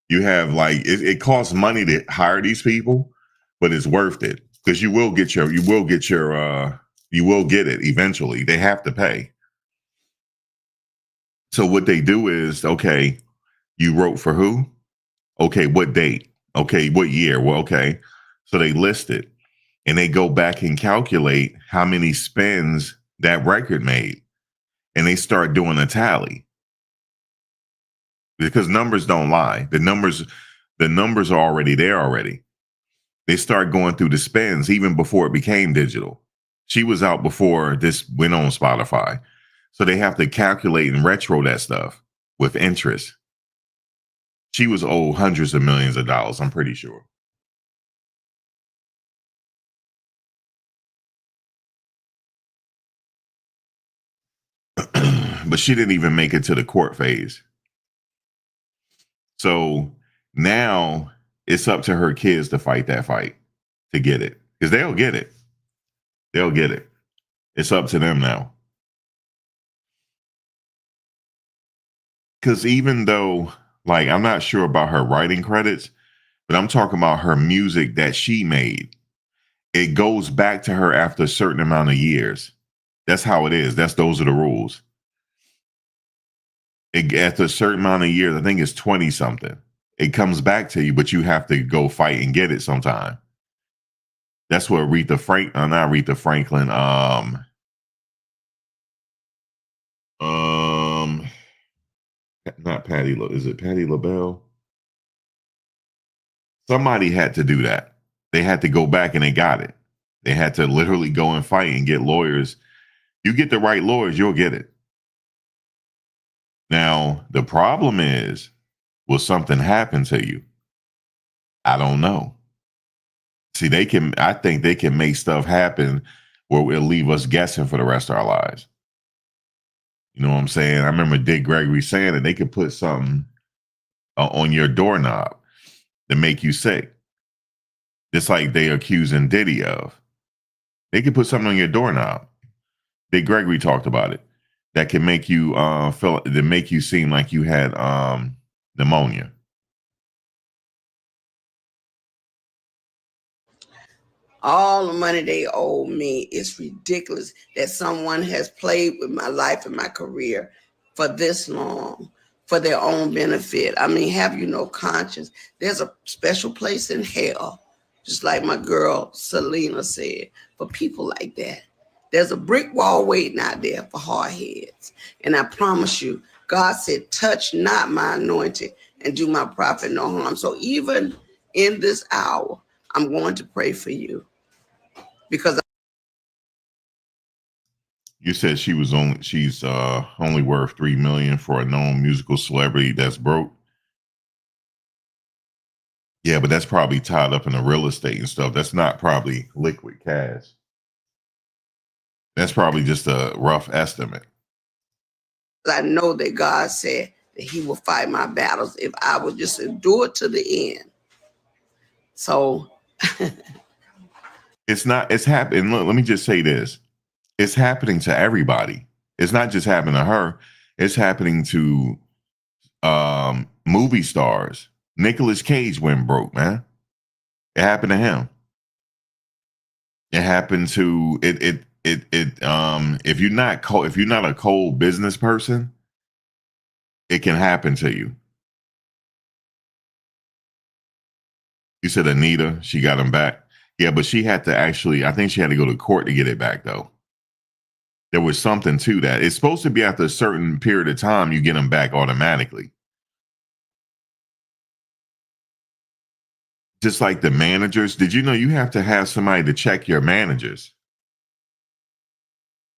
You have like it costs money to hire these people, but it's worth it because you will get it eventually. They have to pay. So what they do is, okay, you wrote for who? Okay, what date? Okay, what year? Well, okay. So they list it and they go back and calculate how many spins that record made. And they start doing a tally because numbers don't lie. The numbers are already there already. They start going through the spins even before it became digital. She was out before this went on Spotify. So they have to calculate and retro that stuff with interest. She was owed hundreds of millions of dollars, I'm pretty sure. But she didn't even make it to the court phase. So now it's up to her kids to fight that fight to get it because they'll get it. They'll get it. It's up to them now. Because even though, like, I'm not sure about her writing credits, but I'm talking about her music that she made. It goes back to her after a certain amount of years. That's how it is. Those are the rules. After a certain amount of years, I think it's 20 something. It comes back to you, but you have to go fight and get it sometime. That's what not Aretha Franklin. Not Patty. Is it Patty LaBelle? Somebody had to do that. They had to go back and they got it. They had to literally go and fight and get lawyers. You get the right lawyers, you'll get it. Now, the problem is, will something happen to you? I don't know. See, I think they can make stuff happen where it'll leave us guessing for the rest of our lives. You know what I'm saying? I remember Dick Gregory saying that they could put something on your doorknob to make you sick. Just like they accusing Diddy of. They could put something on your doorknob. Dick Gregory talked about it. That can make you make you seem like you had pneumonia. All the money they owe me is ridiculous that someone has played with my life and my career for this long for their own benefit. I mean, have you no conscience? There's a special place in hell, just like my girl Selena said, for people like that. There's a brick wall waiting out there for hard heads. And I promise you, God said, touch not my anointing and do my prophet no harm. So even in this hour, I'm going to pray for you. Because you said she's only worth $3 million for a known musical celebrity that's broke. Yeah, but that's probably tied up in the real estate and stuff. That's not probably liquid cash. That's probably just a rough estimate. I know that God said that He will fight my battles if I would just endure to the end. So it's happening. Look, let me just say this. It's happening to everybody. It's not just happening to her. It's happening to movie stars. Nicolas Cage went broke, man. It happened to him. It happened to it. If you're not a cold business person, it can happen to you. You said Anita, she got him back. Yeah, but she had to I think she had to go to court to get it back, though. There was something to that. It's supposed to be after a certain period of time, you get them back automatically. Just like the managers. Did you know you have to have somebody to check your managers?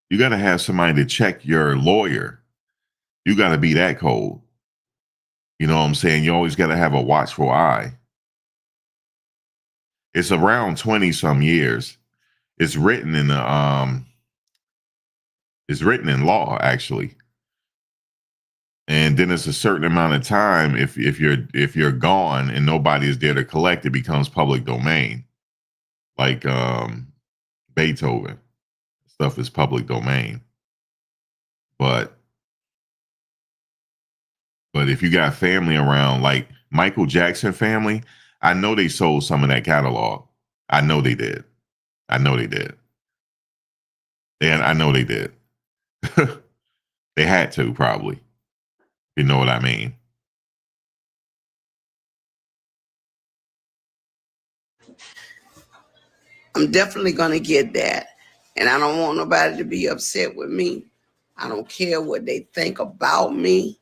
You got to have somebody to check your lawyer. You got to be that cold. You know what I'm saying? You always got to have a watchful eye. It's around 20 some years. It's written in the it's written in law actually. And then it's a certain amount of time if you're gone and nobody is there to collect, it becomes public domain. Like Beethoven stuff is public domain. But if you got family around, like Michael Jackson family, I know they sold some of that catalog. I know they did. I know they did. And I know they did. They had to probably. You know what I mean? I'm definitely going to get that. And I don't want nobody to be upset with me. I don't care what they think about me.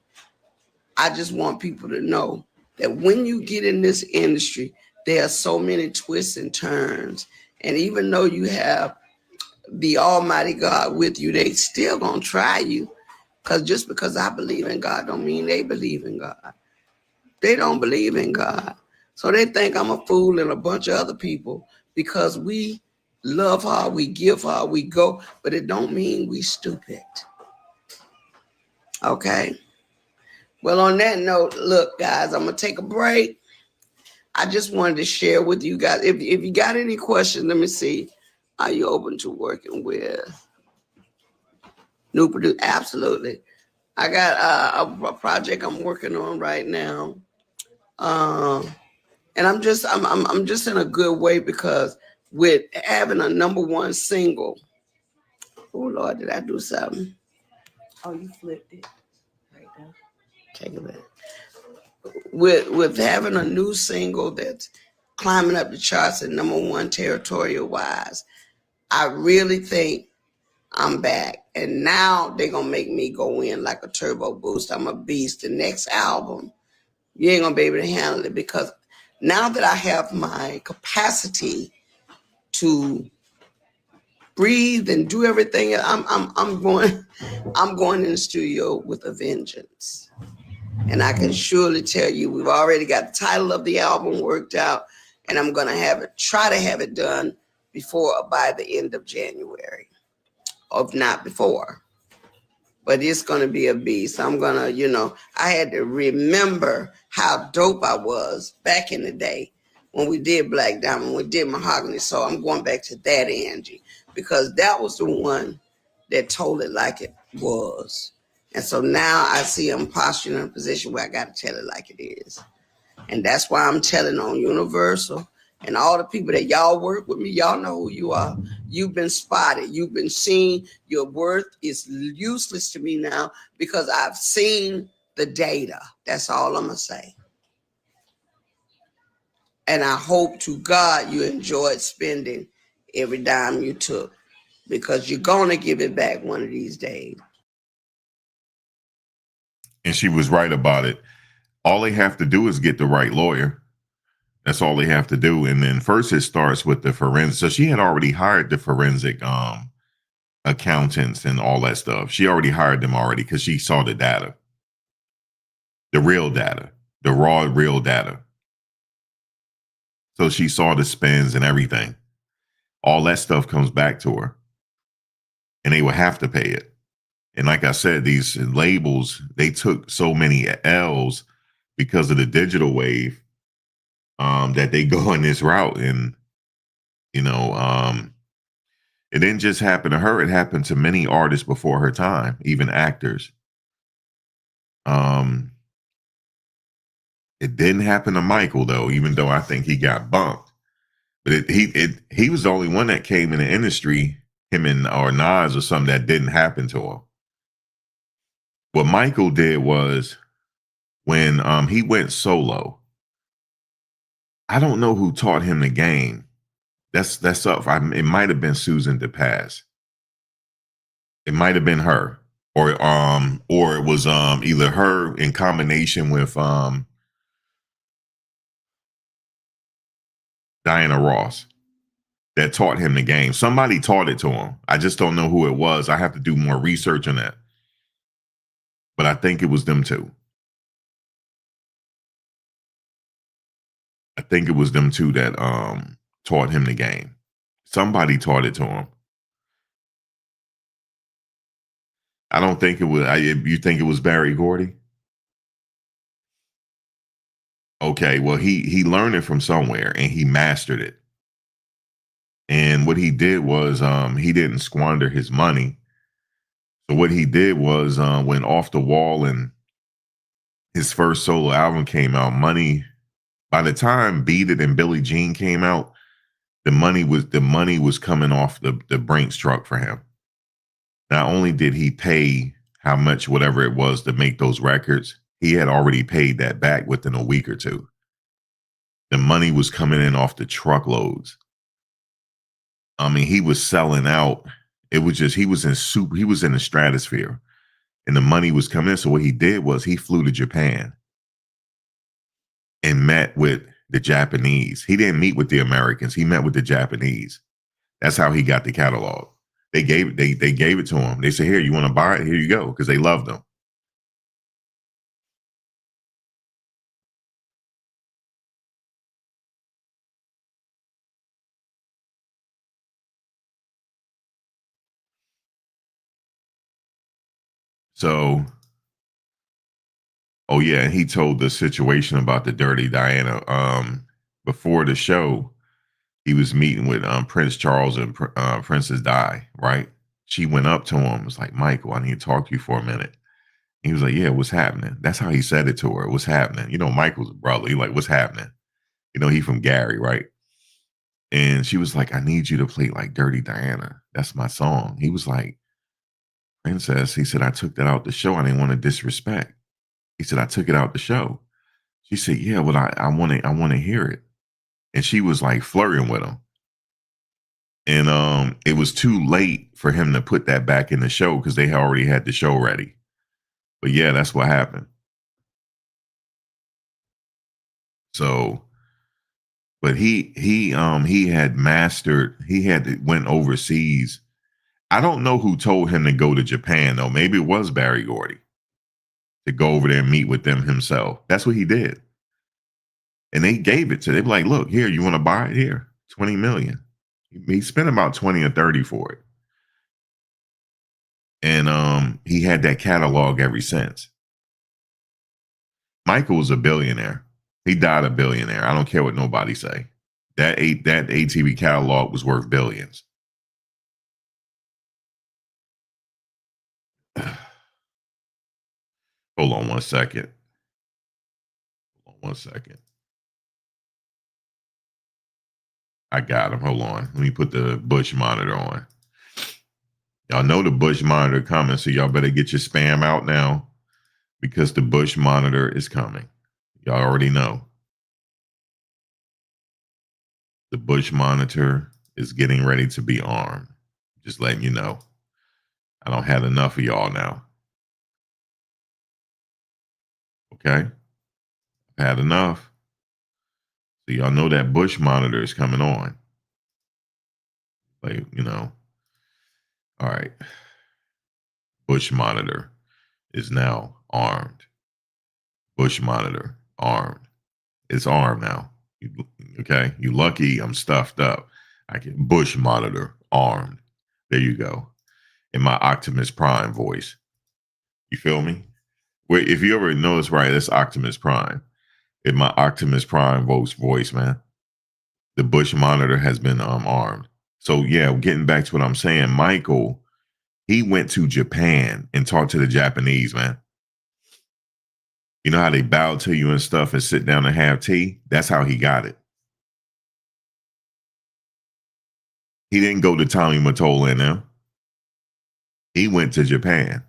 I just want people to know that when you get in this industry, there are so many twists and turns. And even though you have the Almighty God with you, they still gonna try you. Because just because I believe in God don't mean they believe in God. They don't believe in God. So they think I'm a fool and a bunch of other people because we love her, we give her, we go, but it don't mean we stupid. Okay? Well, on that note, look, guys, I'm going to take a break. I just wanted to share with you guys. If you got any questions, let me see. Are you open to working with new producer? Absolutely. I got a project I'm working on right now. And I'm just in a good way because with having a number one single. Oh Lord, did I do something? Oh, you flipped it right there. Take it back. With having a new single that's climbing up the charts at number one territorial wise, I really think I'm back. And now they're gonna make me go in like a turbo boost. I'm a beast. The next album, you ain't gonna be able to handle it because now that I have my capacity to breathe and do everything, I'm going in the studio with a vengeance. And I can surely tell you, we've already got the title of the album worked out, and I'm going to try to have it done by the end of January, if not before. But it's going to be a beast. I'm going to, I had to remember how dope I was back in the day when we did Black Diamond, we did Mahogany. So I'm going back to that, Angie, because that was the one that told it like it was. And so now I see I'm posturing in a position where I got to tell it like it is. And that's why I'm telling on Universal and all the people that y'all work with me. Y'all know who you are. You've been spotted. You've been seen. Your worth is useless to me now because I've seen the data. That's all I'm going to say. And I hope to God you enjoyed spending every dime you took because you're going to give it back one of these days. And she was right about it. All they have to do is get the right lawyer. That's all they have to do. And then first it starts with the forensic. So she had already hired the forensic accountants and all that stuff. She already hired them already because she saw the data. The real data. The raw, real data. So she saw the spends and everything. All that stuff comes back to her. And they will have to pay it. And like I said, these labels, they took so many L's because of the digital wave that they go in this route. And, it didn't just happen to her. It happened to many artists before her time, even actors. It didn't happen to Michael, though, even though I think he got bumped. But he was the only one that came in the industry, him and or Nas or something, that didn't happen to him. What Michael did was when he went solo. I don't know who taught him the game. That's up. It might have been Susan DePass. It might have been her, or it was either her in combination with Diana Ross that taught him the game. Somebody taught it to him. I just don't know who it was. I have to do more research on that. But I think it was them two. I think it was them two that taught him the game. Somebody taught it to him. I don't think it was. You think it was Barry Gordy? Okay, well he learned it from somewhere and he mastered it. And what he did was he didn't squander his money. So what he did was when Off the Wall and his first solo album came out, money by the time Beat It and Billie Jean came out, the money was coming off the Brinks truck for him. Not only did he pay how much whatever it was to make those records, he had already paid that back within a week or two. The money was coming in off the truckloads. I mean, he was selling out. It was just he was in the stratosphere and the money was coming in. So what he did was he flew to Japan and met with the Japanese. He didn't meet with the Americans. He met with the Japanese. That's how he got the catalog. They gave it to him. They said, "Here, you want to buy it? Here you go," because they loved him. So, oh yeah, and he told the situation about the Dirty Diana. Before the show, he was meeting with Prince Charles and Princess Di. Right? She went up to him, was like, "Michael, I need to talk to you for a minute." He was like, "Yeah, what's happening?" That's how he said it to her. What's happening? You know, Michael's a brother. He like, "What's happening?" You know, he from Gary, right? And she was like, "I need you to play like Dirty Diana. That's my song." He was like, "Princess," he said, "I took that out the show. I didn't want to disrespect." He said, "I took it out the show." She said, "Yeah, but I want to hear it." And she was like flirting with him. And it was too late for him to put that back in the show because they already had the show ready. But yeah, that's what happened. So, but he had mastered. Went overseas. I don't know who told him to go to Japan though. Maybe it was Barry Gordy to go over there and meet with them himself. That's what he did. And they gave it to. They were like, "Look here, you want to buy it here? 20 million." He spent about 20 or 30 for it. And he had that catalog ever since. Michael was a billionaire. He died a billionaire. I don't care what nobody say. That ATV catalog was worth billions. Hold on one second. Hold on one second. I got him. Hold on. Let me put the Bush monitor on. Y'all know the Bush monitor coming, so y'all better get your spam out now because the Bush monitor is coming. Y'all already know. The Bush monitor is getting ready to be armed. Just letting you know. I don't have enough of y'all now. Okay? I've had enough. So y'all know that Bush monitor is coming on. Like, all right. Bush monitor is now armed. Bush monitor armed. It's armed now. Okay? You lucky I'm stuffed up. I can Bush monitor armed. There you go. In my Optimus Prime voice. You feel me? Wait, if you ever notice, right, that's Optimus Prime. In my Optimus Prime voice, man. The Bush monitor has been armed. So yeah, getting back to what I'm saying, Michael, he went to Japan and talked to the Japanese, man. You know how they bow to you and stuff and sit down and have tea? That's how he got it. He didn't go to Tommy Mottola and them. He went to Japan.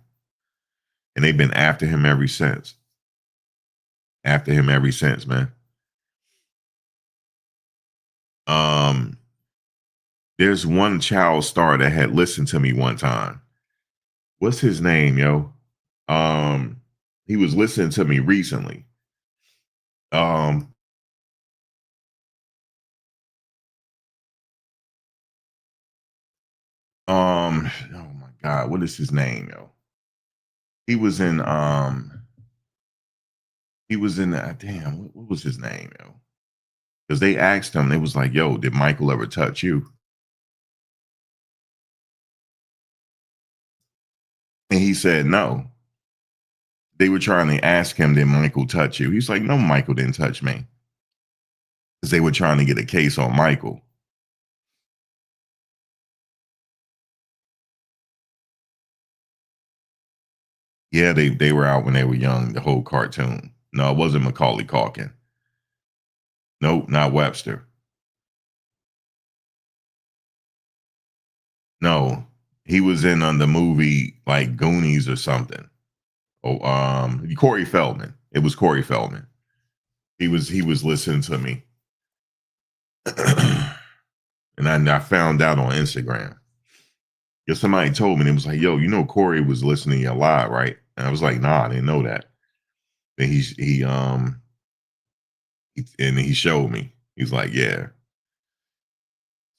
And they've been after him ever since. After him ever since, man. Um, there's one child star that had listened to me one time. What's his name, yo? He was listening to me recently. Um, oh my God, what is his name, yo? He was in he was in damn, what was his name, yo? Because they asked him, it was like, yo, did Michael ever touch you? And he said no. They were trying to ask him, did Michael touch you? He's like, no, Michael didn't touch me. Because they were trying to get a case on Michael. Yeah, they were out when they were young, the whole cartoon. No, it wasn't Macaulay Culkin. Nope, not Webster. No, he was in the movie like Goonies or something. Oh, Corey Feldman. It was Corey Feldman. He was listening to me, and I found out on Instagram. Because somebody told me, and it was like, yo, you know Corey was listening to you a lot, right? And I was like, nah, I didn't know that. And he showed me. He's like, yeah.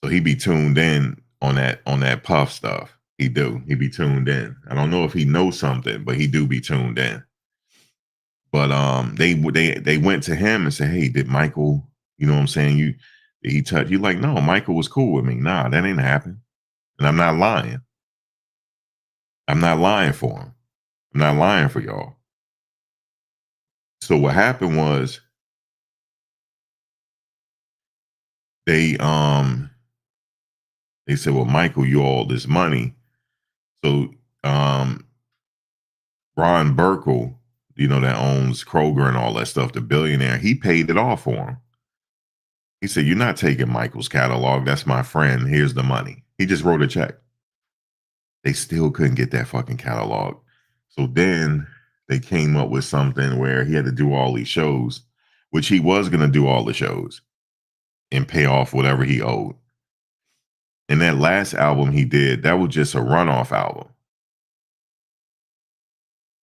So he be tuned in on that Puff stuff. He do. He be tuned in. I don't know if he knows something, but he do be tuned in. But they went to him and said, hey, did Michael, you know what I'm saying? Did he touch you? Like, no, Michael was cool with me. Nah, that ain't happen. And I'm not lying. I'm not lying for him. I'm not lying for y'all. So what happened was they said, well, Michael, you owe all this money. So Ron Burkle, you know, that owns Kroger and all that stuff, the billionaire, he paid it off for him. He said, you're not taking Michael's catalog. That's my friend. Here's the money. He just wrote a check. They still couldn't get that fucking catalog. So then they came up with something where he had to do all these shows, which he was going to do all the shows and pay off whatever he owed. And that last album he did, that was just a runoff album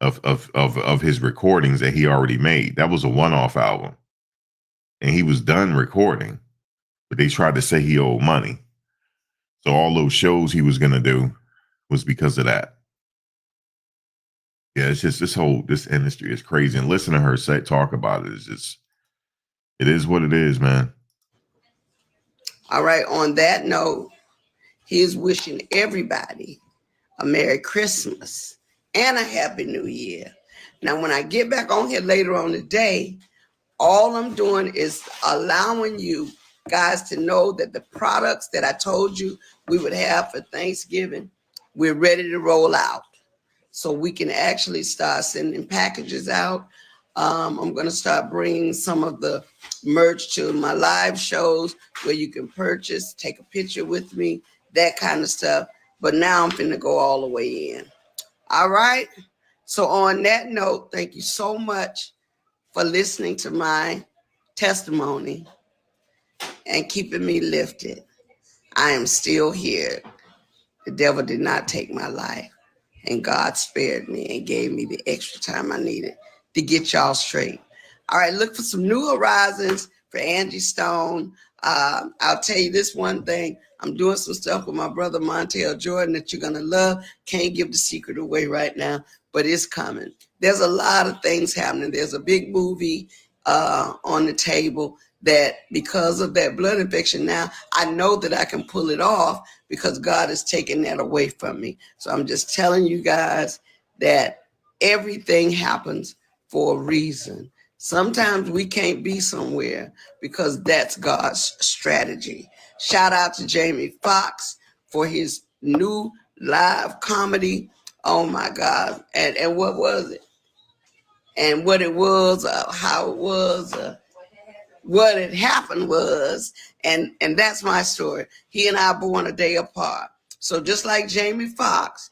of his recordings that he already made. That was a one-off album. And he was done recording, but they tried to say he owed money. So all those shows he was going to do was because of that. Yeah, it's just this industry is crazy. And listen to her talk about it. It is what it is, man. All right. On that note, he is wishing everybody a Merry Christmas and a Happy New Year. Now, when I get back on here later on today, all I'm doing is allowing you guys to know that the products that I told you we would have for Thanksgiving, we're ready to roll out. So we can actually start sending packages out. I'm going to start bringing some of the merch to my live shows where you can purchase, take a picture with me, that kind of stuff. But now I'm finna go all the way in. All right. So on that note, thank you so much for listening to my testimony and keeping me lifted. I am still here. The devil did not take my life, and God spared me and gave me the extra time I needed to get y'all straight. All right, look for some new horizons for Angie Stone. I'll tell you this one thing. I'm doing some stuff with my brother Montel Jordan that you're going to love. Can't give the secret away right now, but it's coming. There's a lot of things happening. There's a big movie on the table that because of that blood infection now, I know that I can pull it off because God has taken that away from me. So I'm just telling you guys that everything happens for a reason. Sometimes we can't be somewhere because that's God's strategy. Shout out to Jamie Foxx for his new live comedy. Oh my God. And what was it? And what it was, how it was, what had happened was, and that's my story. He and I are born a day apart. So just like Jamie Foxx,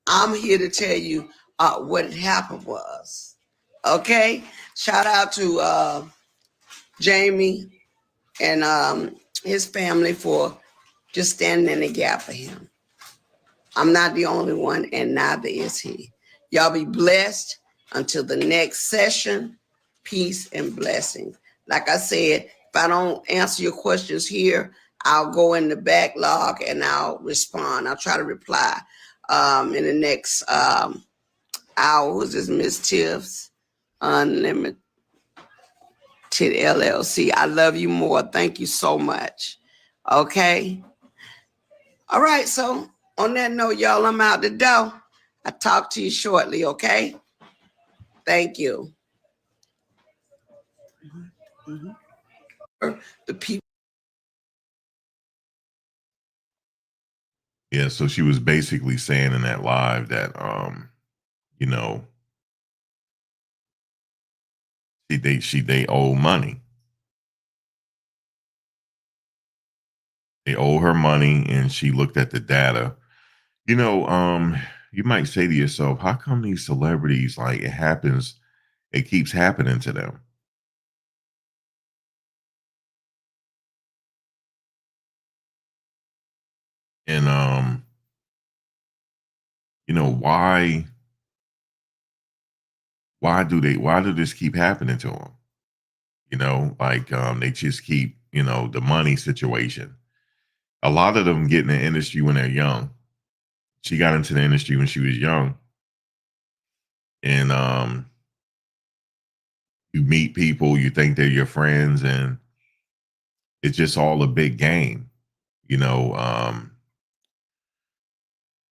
I'm here to tell you what had happened was. Okay? Shout out to Jamie and his family for just standing in the gap for him. I'm not the only one, and neither is he. Y'all be blessed until the next session. Peace and blessings. Like I said, if I don't answer your questions here, I'll go in the backlog and I'll respond. I'll try to reply in the next hour. Who's this, Miss Tiffs? Unlimited. to the LLC. I love you more. Thank you so much. Okay. All right. So on that note, y'all, I'm out the door. I'll talk to you shortly. Okay. Thank you. The people. Yeah, so she was basically saying in that live that you know, they owe money. They owe her money, and she looked at the data. You know, you might say to yourself, how come these celebrities, like, it keeps happening to them? And you know, why do this keep happening to them? You know, like they just keep, the money situation. A lot of them get in the industry when they're young. She got into the industry when she was young, and you meet people, you think they're your friends, and it's just all a big game. You know,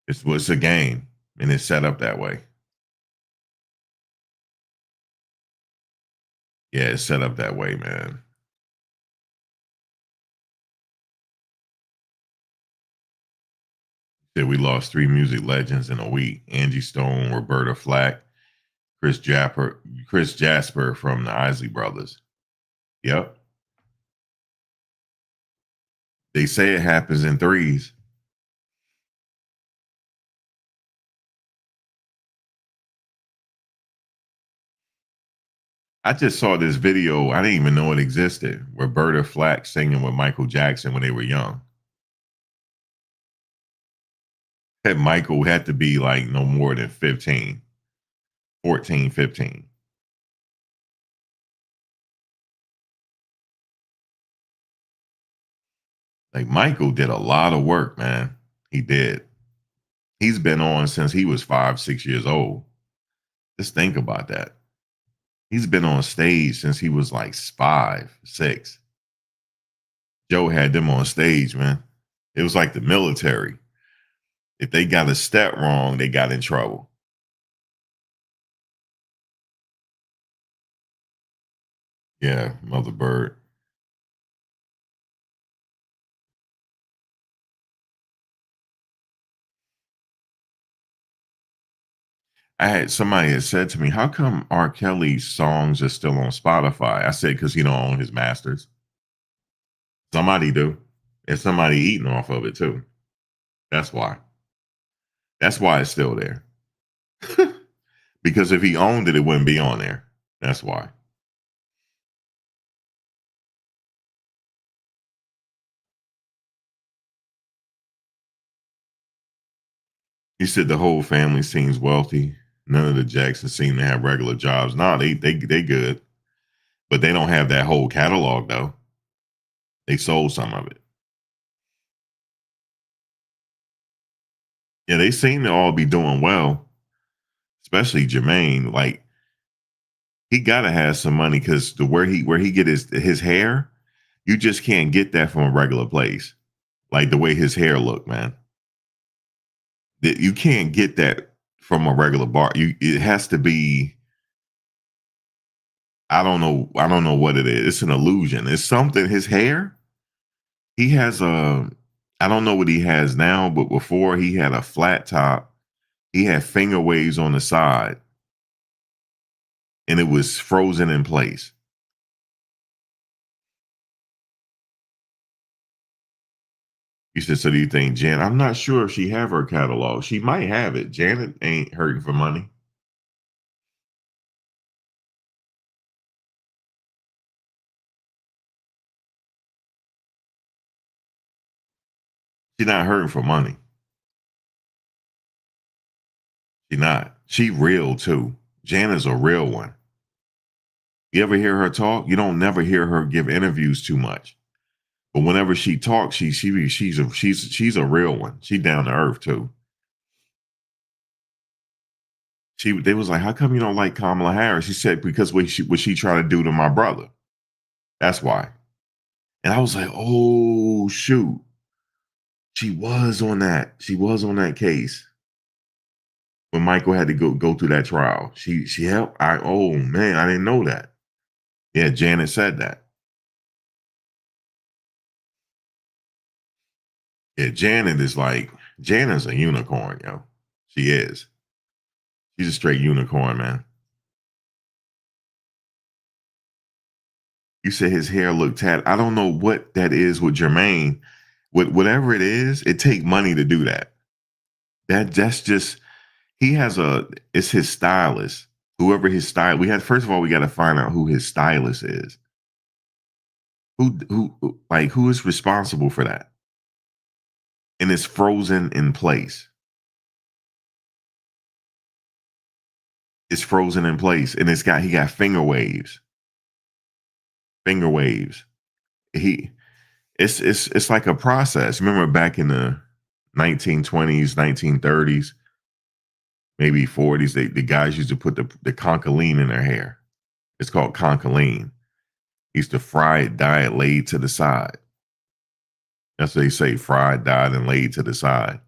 it's a game, and it's set up that way. Yeah, it's set up that way, man. Said we lost three music legends in a week: Angie Stone, Roberta Flack, Chris Jasper from the Isley Brothers. Yep, they say it happens in threes. I just saw this video. I didn't even know it existed. Roberta Flack singing with Michael Jackson when they were young. That Michael had to be like no more than 15, 14, 15. Like Michael did a lot of work, man. He did. He's been on since he was 5, 6 years old. Just think about that. He's been on stage since he was like 5, 6. Joe had them on stage, man. It was like the military. If they got a step wrong, they got in trouble. Yeah, Mother Bird. Somebody had said to me, "How come R. Kelly's songs are still on Spotify?" I said, "Because he don't own his masters. Somebody do, and somebody eating off of it too. That's why. That's why it's still there. Because if he owned it, it wouldn't be on there. That's why." He said the whole family seems wealthy. None of the Jacksons seem to have regular jobs. Nah, they good, but they don't have that whole catalog though. They sold some of it. Yeah, they seem to all be doing well, especially Jermaine. Like he gotta have some money because the where he get his hair, you just can't get that from a regular place. Like the way his hair look, man. You can't get that from a regular bar. It has to be. I don't know. I don't know what it is. It's an illusion. It's something. His hair. He has a. I don't know what he has now, but before he had a flat top. He had finger waves on the side, and it was frozen in place. He said, "So do you think Jan?" I'm not sure if she have her catalog. She might have it. Janet ain't hurting for money. She not hurting for money. She not. She real too. Janet's a real one. You ever hear her talk? You don't never hear her give interviews too much. But whenever she talks, she's a real one. She down to earth too. They was like, "How come you don't like Kamala Harris?" She said, "Because what she tried to do to my brother." That's why. And I was like, oh shoot. She was on that. She was on that case when Michael had to go through that trial. She helped. Oh man, I didn't know that. Yeah, Janet said that. Yeah, Janet's a unicorn, yo. She is. She's a straight unicorn, man. You said his hair looked tatted. I don't know what that is with Jermaine. Whatever it is, it take money to do that. That's just he has it's his stylist. Whoever his style first of all, we got to find out who his stylist is. Who is responsible for that? And it's frozen in place. It's frozen in place. And he got finger waves. Finger waves. It's like a process. Remember back in the 1920s, 1930s, maybe 40s, the guys used to put the concholine in their hair. It's called concholine. Used to fry it, dye it, laid to the side. That's what they say, fried, dyed, and laid to the side.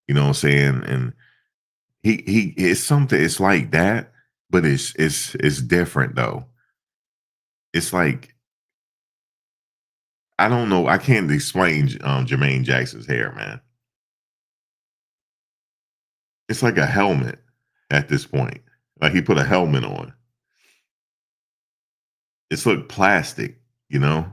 You know what I'm saying? And he it's something, it's like that, but it's different though. It's like, I don't know. I can't explain Jermaine Jackson's hair, man. It's like a helmet at this point. Like he put a helmet on. It's look plastic, you know?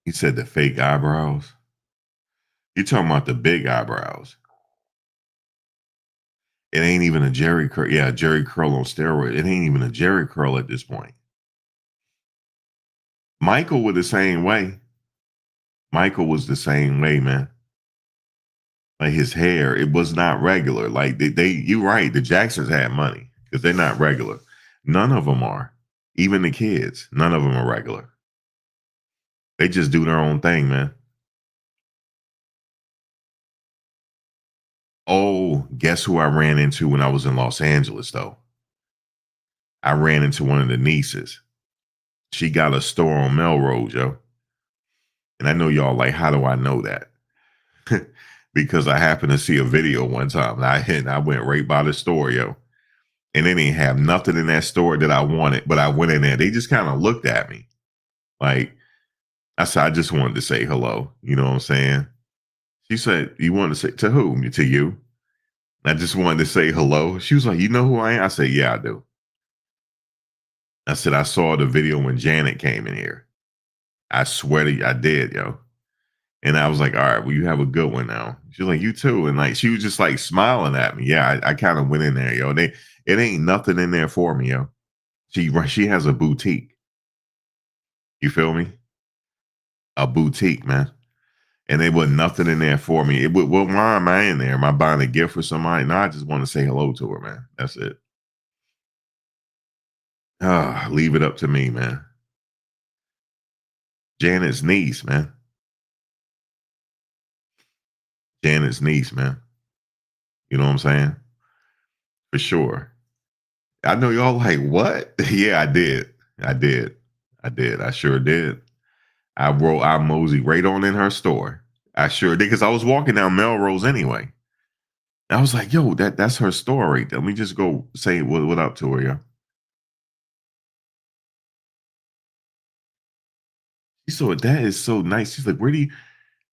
He said the fake eyebrows. You talking about the big eyebrows. It ain't even a Jerry curl. Yeah, Jerry curl on steroid. It ain't even a Jerry curl at this point. Michael was the same way. Michael was the same way, man. Like his hair, it was not regular. Like you're right. The Jacksons had money because they're not regular. None of them are. Even the kids, none of them are regular. They just do their own thing, man. Oh, guess who I ran into when I was in Los Angeles, though? I ran into one of the nieces. She got a store on Melrose, yo. And I know y'all like, how do I know that? Because I happened to see a video one time. And I went right by the store, yo. And they didn't have nothing in that store that I wanted, but I went in there. They just kind of looked at me. Like, I said, I just wanted to say hello. You know what I'm saying? She said, you want to say to whom? To you. I just wanted to say hello. She was like, you know who I am? I said, yeah, I do. I said, I saw the video when Janet came in here. I swear to you, I did, yo. And I was like, all right, well, you have a good one now. She was like, you too. And like, she was just like smiling at me. Yeah, I kind of went in there, yo. It ain't nothing in there for me, yo. She has a boutique. You feel me? A boutique, man. And there was nothing in there for me. Why am I in there? Am I buying a gift for somebody? No, I just want to say hello to her, man. That's it. Leave it up to me, man. Janet's niece, man. Janet's niece, man. You know what I'm saying? For sure. I know y'all like, what? Yeah, I did. I did. I did. I sure did. I moseyed right on in her store. I sure did, because I was walking down Melrose anyway. I was like, yo, that's her store right there. Let me just go say what up to her, yo. She said, that is so nice. She's like, where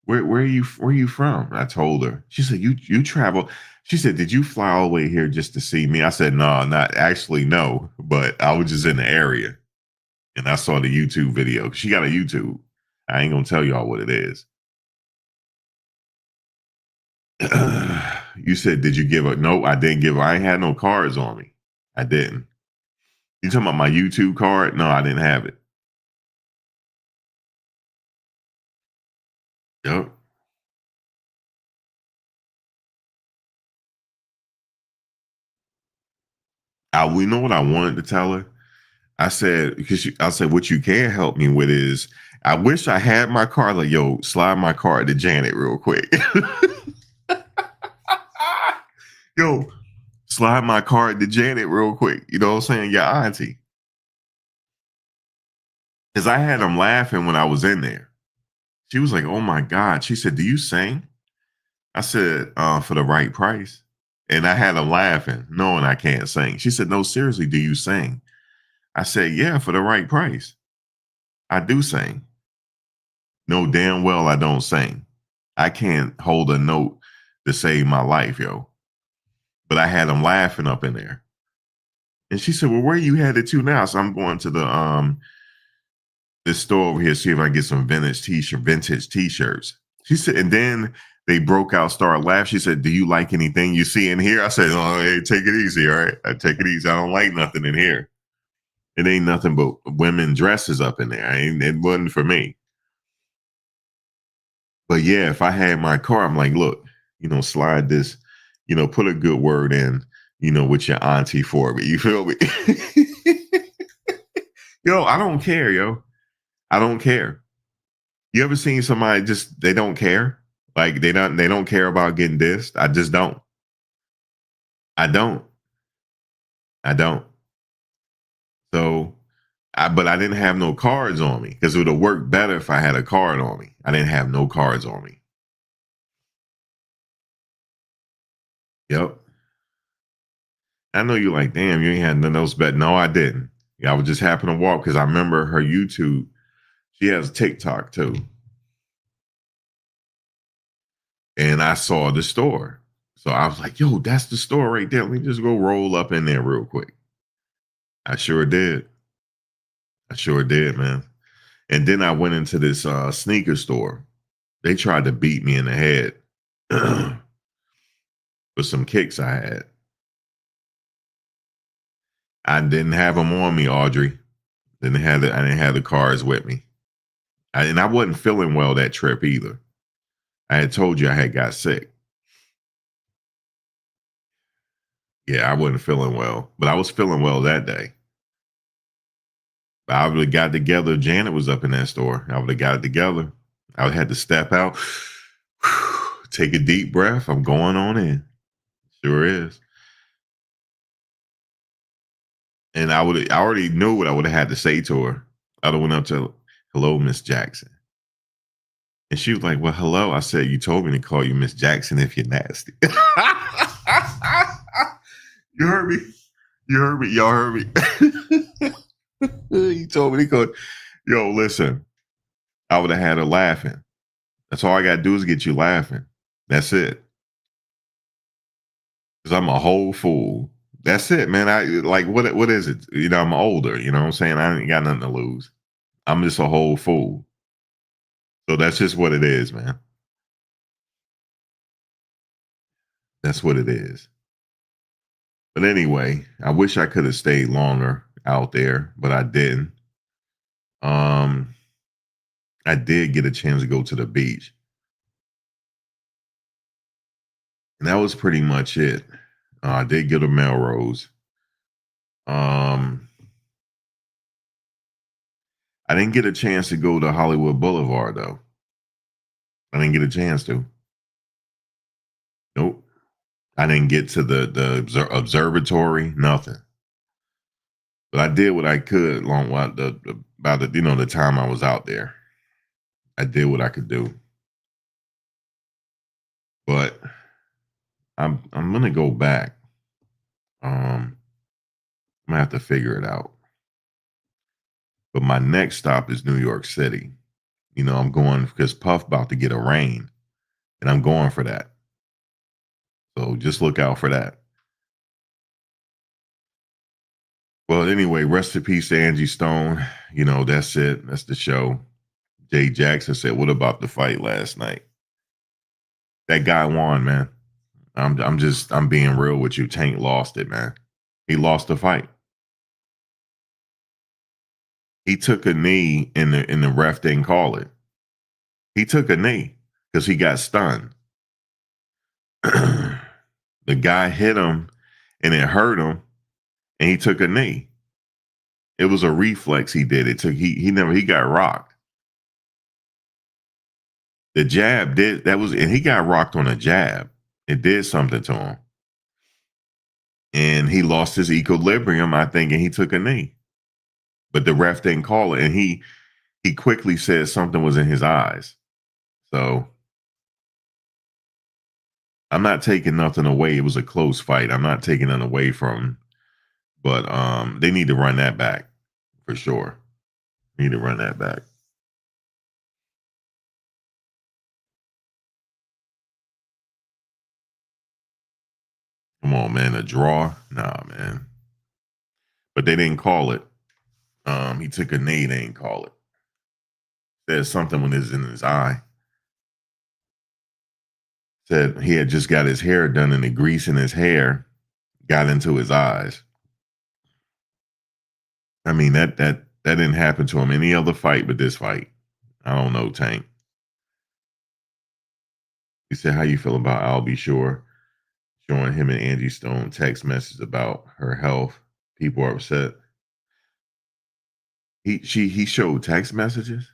are you from? I told her. She said, you travel. She said, did you fly all the way here just to see me? I said, no, not actually, no, but I was just in the area. And I saw the YouTube video. She got a YouTube. I ain't gonna tell y'all what it is. You said, did you give her? No, I didn't give her. I ain't had no cards on me. I didn't. You talking about my YouTube card? No, I didn't have it. Yep. We know what I wanted to tell her. I said, I said, what you can help me with is, I wish I had my card. Like, yo, slide my card to Janet real quick. Yo, slide my card to Janet real quick. You know what I'm saying? Your auntie. Because I had them laughing when I was in there. She was like, oh my God. She said, do you sing? I said, for the right price. And I had them laughing, knowing I can't sing. She said, no, seriously, do you sing? I said, yeah, for the right price. I do sing. No, damn well I don't sing. I can't hold a note to save my life, yo. But I had them laughing up in there. And she said, well, where you headed to now? So I'm going to this store over here, see if I can get some vintage t-shirts. She said, and then they broke out, started laughing. She said, do you like anything you see in here? I said, oh, hey, take it easy, all right? I take it easy. I don't like nothing in here. It ain't nothing but women dresses up in there. It wasn't for me. But yeah, if I had my car, I'm like, look, slide this, put a good word in, with your auntie for me. You feel me? Yo, I don't care, yo. I don't care. You ever seen somebody just they don't care? Like they don't care about getting dissed? I just don't. I don't. I don't. So but I didn't have no cards on me because it would have worked better if I had a card on me. I didn't have no cards on me. Yep. I know you're like, damn, you ain't had nothing else but no, I didn't. I would just happen to walk because I remember her YouTube. She has TikTok too. And I saw the store. So I was like, yo, that's the store right there. Let me just go roll up in there real quick. I sure did. I sure did, man. And then I went into this sneaker store. They tried to beat me in the head with some kicks I had. I didn't have them on me, Audrey. I didn't have the cars with me. And I wasn't feeling well that trip either. I had told you I had got sick. Yeah, I wasn't feeling well, but I was feeling well that day. I would have got together. Janet was up in that store. I would have got it together. I would have had to step out, take a deep breath. I'm going on in. Sure is. And I already knew what I would have had to say to her. I'd have went up to, hello, Miss Jackson. And she was like, well, hello. I said, you told me to call you Miss Jackson if you're nasty. You heard me? You heard me? Y'all heard me? You told me to call. Yo, listen. I would have had her laughing. That's all I got to do is get you laughing. That's it. Because I'm a whole fool. That's it, man. I like what is it? I'm older, you know what I'm saying? I ain't got nothing to lose. I'm just a whole fool. So that's just what it is, man. That's what it is. But anyway, I wish I could have stayed longer out there, but I didn't. I did get a chance to go to the beach. And that was pretty much it. I did get a Melrose. I didn't get a chance to go to Hollywood Boulevard though. I didn't get a chance to. Nope. I didn't get to the observatory. Nothing. But I did what I could long while about the time I was out there. I did what I could do. But I'm gonna go back. I'm gonna have to figure it out. But my next stop is New York City. I'm going because Puff about to get a rain, and I'm going for that. So just look out for that. Well, anyway, rest in peace to Angie Stone. That's it. That's the show. Jay Jackson said, "What about the fight last night?" That guy won, man. I'm being real with you. Tank lost it, man. He lost the fight. He took a knee and the ref didn't call it. He took a knee because he got stunned. The guy hit him and it hurt him and he took a knee. It was a reflex he did. He got rocked. The jab and he got rocked on a jab. It did something to him. and he lost his equilibrium, I think, and he took a knee. But the ref didn't call it, and he quickly said something was in his eyes. So I'm not taking nothing away. It was a close fight. I'm not taking it away from, but they need to run that back for sure. Need to run that back. Come on, man. A draw? Nah, man. But they didn't call it. He took a knee, they didn't call it. Said something when it was in his eye. Said he had just got his hair done and the grease in his hair got into his eyes. I mean, that didn't happen to him any other fight but this fight. I don't know, Tank. He said, how you feel about I'll be sure showing him and Angie Stone text messages about her health? People are upset. He showed text messages.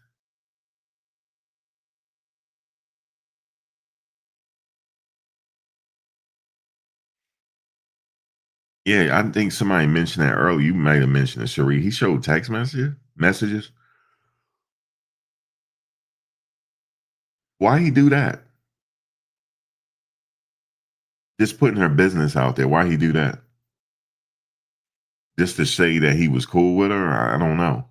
Yeah, I think somebody mentioned that earlier. You might have mentioned it, Cherie. He showed text messages. Why he do that? Just putting her business out there. Why he do that? Just to say that he was cool with her? I don't know.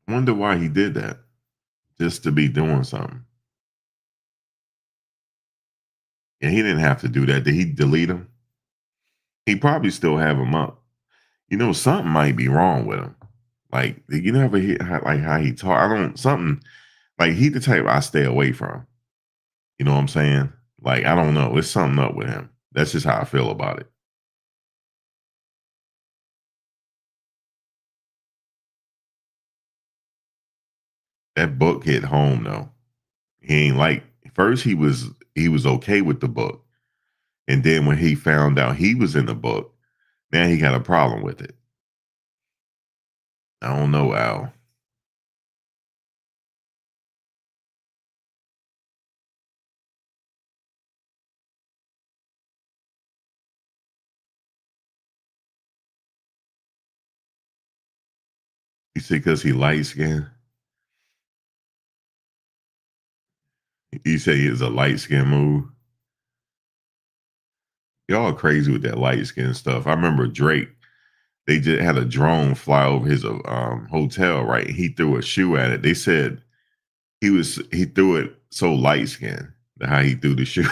Wonder why he did that. Just to be doing something. And he didn't have to do that. Did he delete him? He probably still have him up. You know, something might be wrong with him. Like, you never hear how he talk. I don't something like he the type I stay away from. You know what I'm saying? Like, I don't know. It's something up with him. That's just how I feel about it. That book hit home though. He ain't like first he was okay with the book. And then when he found out he was in the book, now he got a problem with it. I don't know, Al. You see, because he light skinned. You say it's a light skin move. Y'all crazy with that light skin stuff. I remember Drake. They just had a drone fly over his hotel. Right, he threw a shoe at it. They said he threw it so light skinned. How he threw the shoe.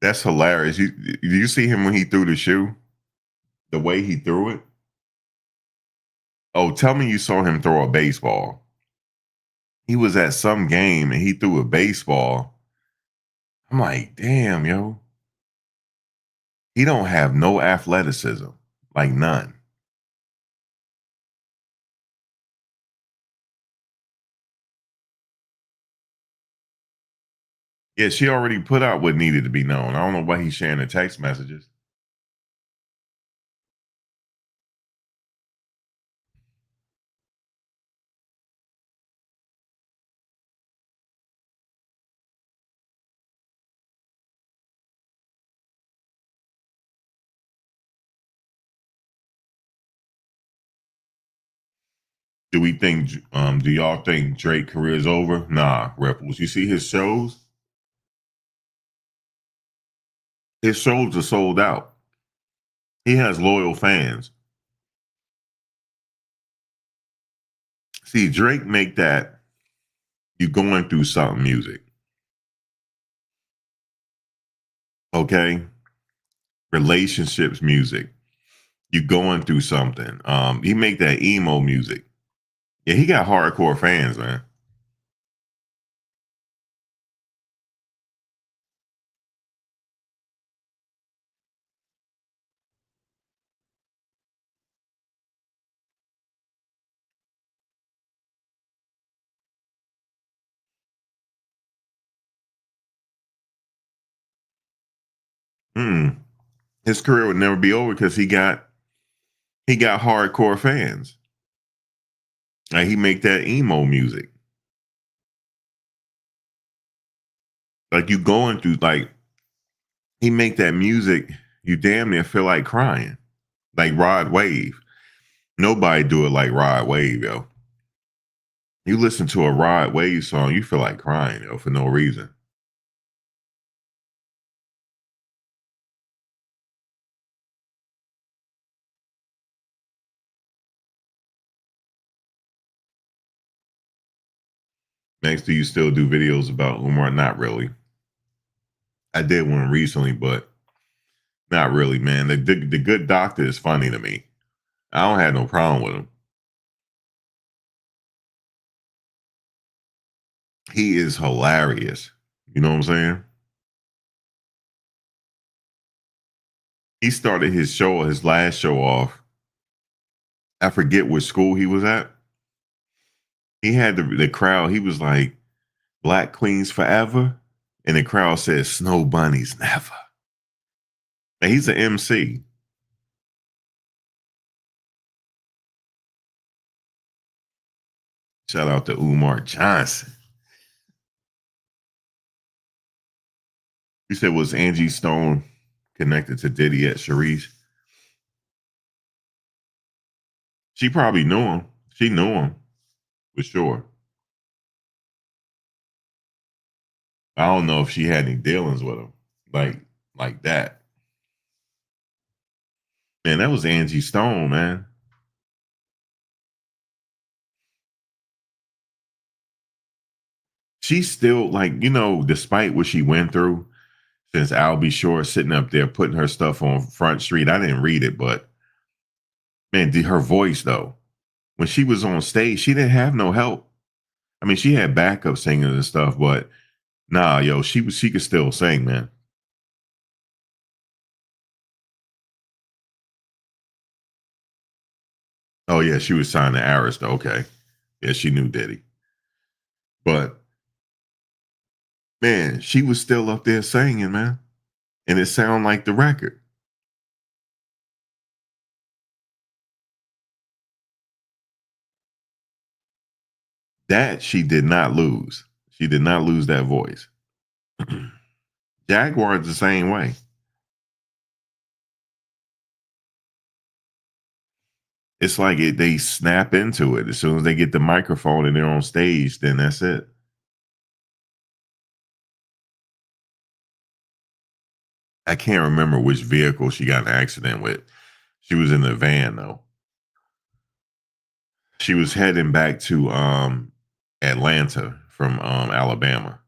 That's hilarious. You see him when he threw the shoe? The way he threw it? Oh, tell me you saw him throw a baseball. He was at some game and he threw a baseball. I'm like, damn, yo. He don't have no athleticism. Like none. Yeah, she already put out what needed to be known. I don't know why he's sharing the text messages. Do y'all think Drake career is over? Nah, Ripples. You see his shows? His shows are sold out. He has loyal fans. See, Drake make that you going through something music. Okay? Relationships music. You going through something. He make that emo music. Yeah, he got hardcore fans, man. Hmm. his career would never be over because he got hardcore fans. Like he make that emo music. Like you going through like he make that music, you damn near feel like crying. Like Rod Wave. Nobody do it like Rod Wave, yo. You listen to a Rod Wave song, you feel like crying, yo, for no reason. Next, do you still do videos about Umar? Not really. I did one recently, but not really, man. The good doctor is funny to me. I don't have no problem with him. He is hilarious. You know what I'm saying? He started his last show off. I forget which school he was at. He had the crowd. He was like, "Black Queens forever," and the crowd said, "Snow Bunnies never." And he's an MC. Shout out to Umar Johnson. You said, was Angie Stone connected to Diddy at Sharice? She probably knew him. She knew him for sure. I don't know if she had any dealings with him, like that. Man, that was Angie Stone, man. She's still like, despite what she went through, since Al B. Shore sitting up there putting her stuff on Front Street. I didn't read it, but man, her voice though, when she was on stage, she didn't have no help. I mean, she had backup singers and stuff, but nah, yo, she could still sing, man. Oh yeah, she was signed to Arista. Okay, yeah, she knew Diddy, but man, she was still up there singing, man, and it sounded like the record. That she did not lose. She did not lose that voice. Jaguar's the same way. It's like they snap into it as soon as they get the microphone and they're on stage. Then that's it. I can't remember which vehicle she got in an accident with. She was in the van though. She was heading back to Atlanta from Alabama.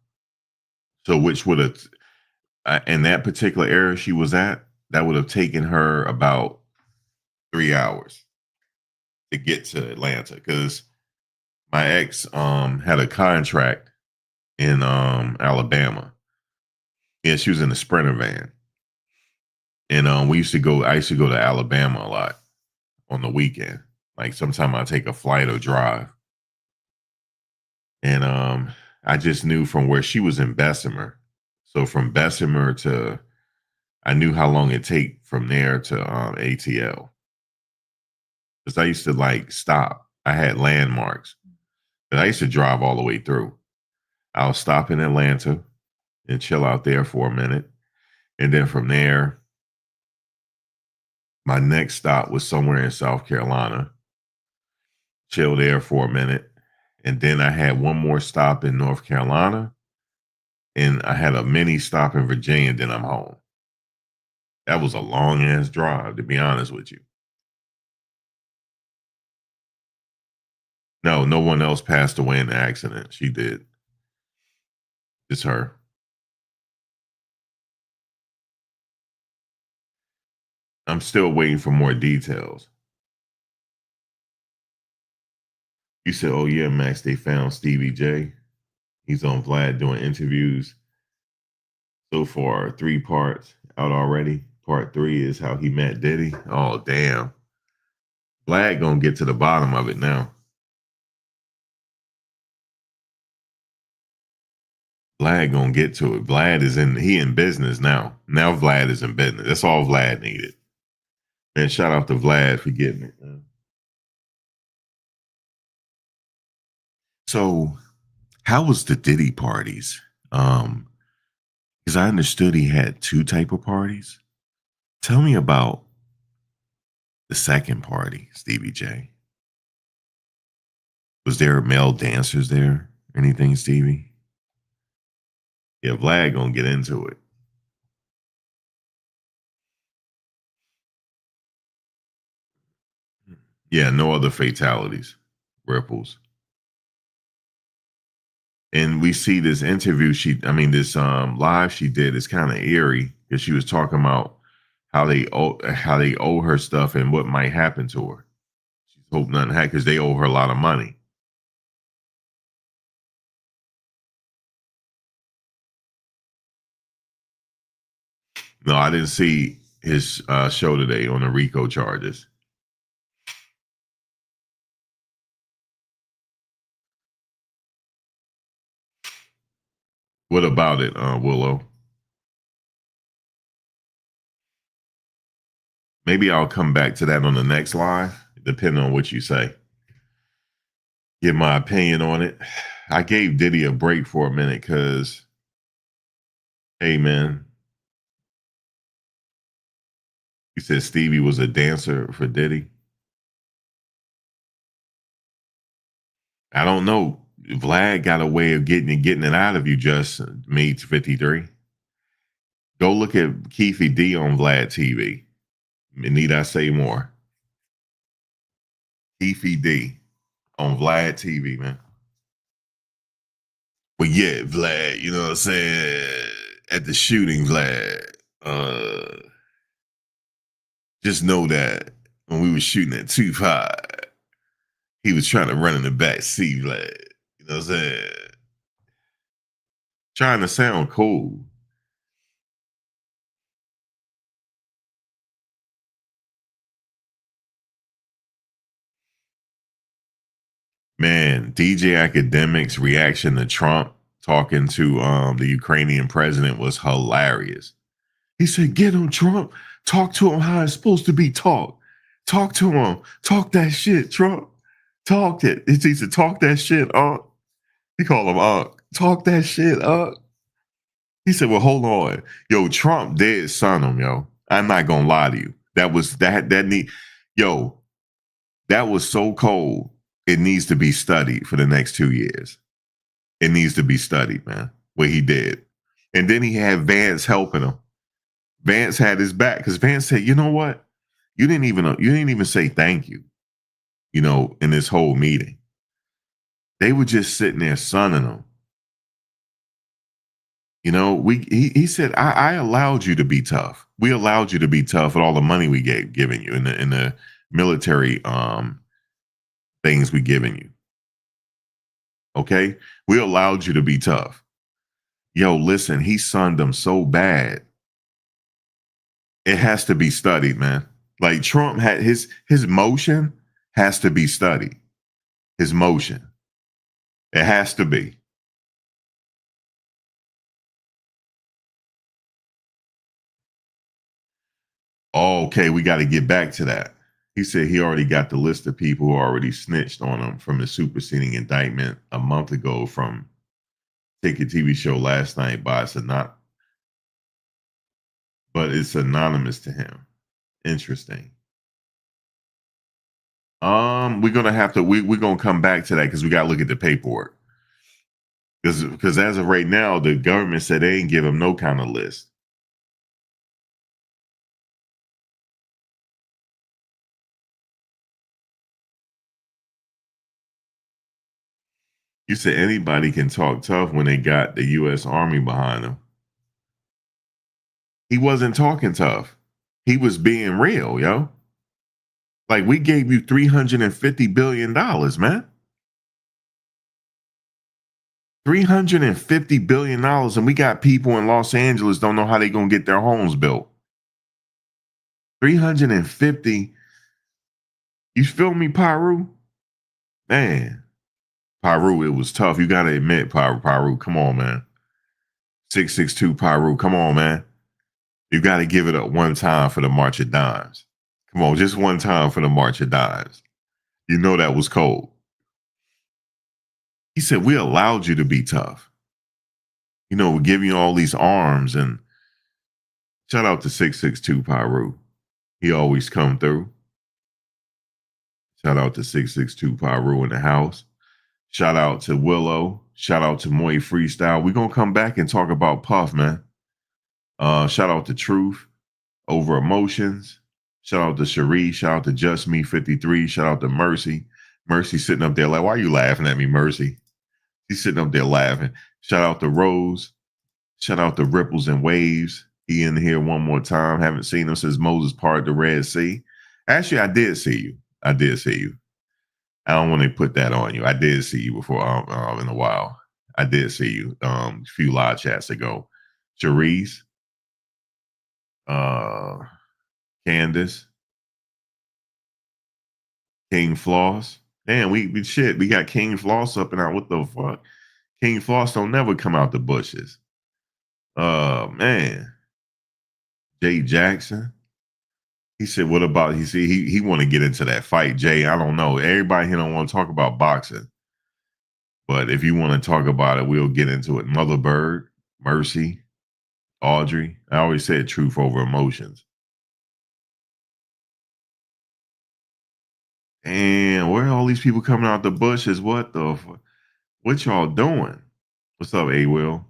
So which would have in that particular area she was at, that would have taken her about 3 hours to get to Atlanta because my ex had a contract in Alabama. Yeah, she was in a Sprinter van. And I used to go to Alabama a lot on the weekend. Like sometime I take a flight or drive. And I just knew from where she was in Bessemer. So from Bessemer to I knew how long it take from there to ATL. Because I used to like stop. I had landmarks. And I used to drive all the way through. I'll stop in Atlanta and chill out there for a minute. And then from there, my next stop was somewhere in South Carolina. Chill there for a minute. And then I had one more stop in North Carolina. And I had a mini stop in Virginia. And then I'm home. That was a long ass drive, to be honest with you. No, no one else passed away in the accident. She did. It's her. I'm still waiting for more details. You said, oh, yeah, Max, they found Stevie J. He's on Vlad doing interviews. So far, 3 parts out already. Part 3 is how he met Diddy. Oh, damn. Vlad gonna get to the bottom of it now. Vlad gonna get to it. Vlad is in business now. Now Vlad is in business. That's all Vlad needed. Man, shout out to Vlad for getting it. Man. So, how was the Diddy parties? Because I understood he had two type of parties. Tell me about the second party, Stevie J. Was there male dancers there? Anything, Stevie? Yeah, Vlad gonna get into it. Yeah, no other fatalities, ripples. And we see this interview this live she did is kind of eerie because she was talking about how they owe her stuff and what might happen to her. She's hope nothing happens because they owe her a lot of money. No, I didn't see his show today on the RICO charges. What about it, Willow? Maybe I'll come back to that on the next live, depending on what you say. Give my opinion on it. I gave Diddy a break for a minute because, hey, man, he said Stevie was a dancer for Diddy. I don't know. Vlad got a way of getting it out of you, just me 53. Go look at Keefy D on Vlad TV. Need I say more? Keefy D on Vlad TV, man. But yeah, Vlad, you know what I'm saying? At the shooting, Vlad, just know that when we were shooting at Tupac, he was trying to run in the back seat, Vlad. You know what I'm saying? Trying to sound cool. Man, DJ Academic's reaction to Trump talking to the Ukrainian president was hilarious. He said, "Get him, Trump. Talk to him how it's supposed to be talked. Talk to him. Talk that shit, Trump. Talk it." He said, "Talk that shit, Unc." He called him Unc. Talk that shit, Unc. He said, "Well, hold on, yo, Trump dead son him, yo. I'm not gonna lie to you. That was that need, yo, that was so cold. It needs to be studied for the next 2 years. It needs to be studied, man. What he did, and then he had Vance helping him. Vance had his back because Vance said, "You know what? You didn't even say thank you. You know, in this whole meeting, they were just sitting there sunning him. You know, he said, I allowed you to be tough. We allowed you to be tough with all the money we given you in the military things we given you. Okay, we allowed you to be tough. Yo, listen, he sunned them so bad. It has to be studied, man. Like Trump had his motion has to be studied. His motion, it has to be. Oh, okay, we got to get back to that. He said he already got the list of people who already snitched on him from the superseding indictment a month ago from Ticket TV show last night, but it's anonymous to him. Interesting. We're gonna have to we're gonna come back to that because we gotta look at the paperwork. Because as of right now, the government said they ain't give him no kind of list. You said anybody can talk tough when they got the U.S. Army behind them. He wasn't talking tough. He was being real, yo. Like we gave you $350 billion, man. $350 billion, and we got people in Los Angeles don't know how they gonna get their homes built. 350. You feel me, Pyru? Man, Pyru, it was tough. You gotta admit, Pyru, come on, man. 662 Pyru. Come on, man. You got to give it up one time for the March of Dimes. Come on, just one time for the March of Dimes. You know that was cold. He said, we allowed you to be tough. You know, we're giving you all these arms. And shout out to 662 Pyru. He always come through. Shout out to 662 Pyru in the house. Shout out to Willow. Shout out to Moy Freestyle. We're going to come back and talk about Puff, man. Shout out to Truth over Emotions. Shout out to Cherie. Shout out to Just Me 53. Shout out to Mercy. Mercy sitting up there like, why are you laughing at me, Mercy? He's sitting up there laughing. Shout out to Rose. Shout out to Ripples and Waves. He in here one more time. Haven't seen him since Moses parted the Red Sea. Actually, I did see you. I don't want to put that on you. I did see you before in a while. I did see you a few live chats ago. Cherise, Candace, King Floss. Damn, we got King Floss up and out. What the fuck? King Floss don't never come out the bushes. Man. Jay Jackson. He said, what about, he want to get into that fight, Jay. I don't know. Everybody here don't want to talk about boxing. But if you want to talk about it, we'll get into it. Mother Bird, Mercy, Audrey. I always said truth over emotions. And where are all these people coming out the bushes? What y'all doing? What's up, A Will?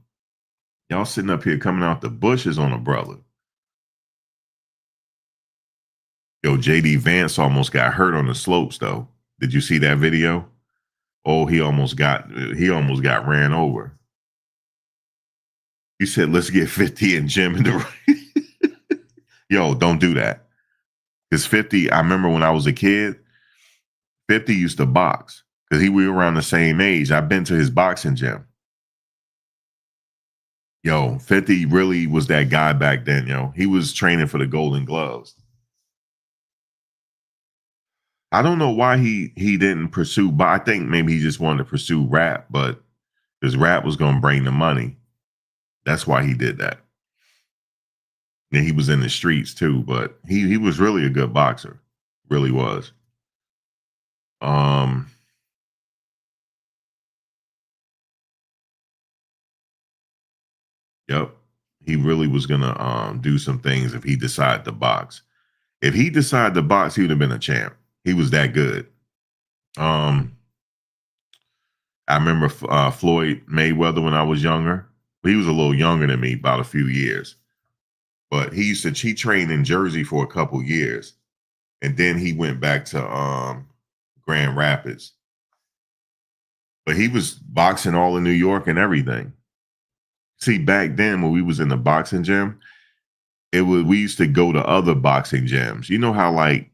Y'all sitting up here coming out the bushes on a brother. Yo, JD Vance almost got hurt on the slopes, though. Did you see that video? Oh, he almost got ran over. He said, let's get 50 and Jim in the Yo, don't do that. Because 50, I remember when I was a kid, 50 used to box. Because we were around the same age. I've been to his boxing gym. Yo, 50 really was that guy back then, yo. He was training for the Golden Gloves. I don't know why he didn't pursue, but I think maybe he just wanted to pursue rap, but because rap was going to bring the money. That's why he did that. And he was in the streets too, but he was really a good boxer. Really was. Yep. He really was gonna do some things if he decided to box. If he decided to box, he would have been a champ. He was that good. I remember Floyd Mayweather when I was younger. He was a little younger than me, about a few years. But he trained in Jersey for a couple years. And then he went back to Grand Rapids. But he was boxing all in New York and everything. See, back then when we was in the boxing gym, we used to go to other boxing gyms. You know how like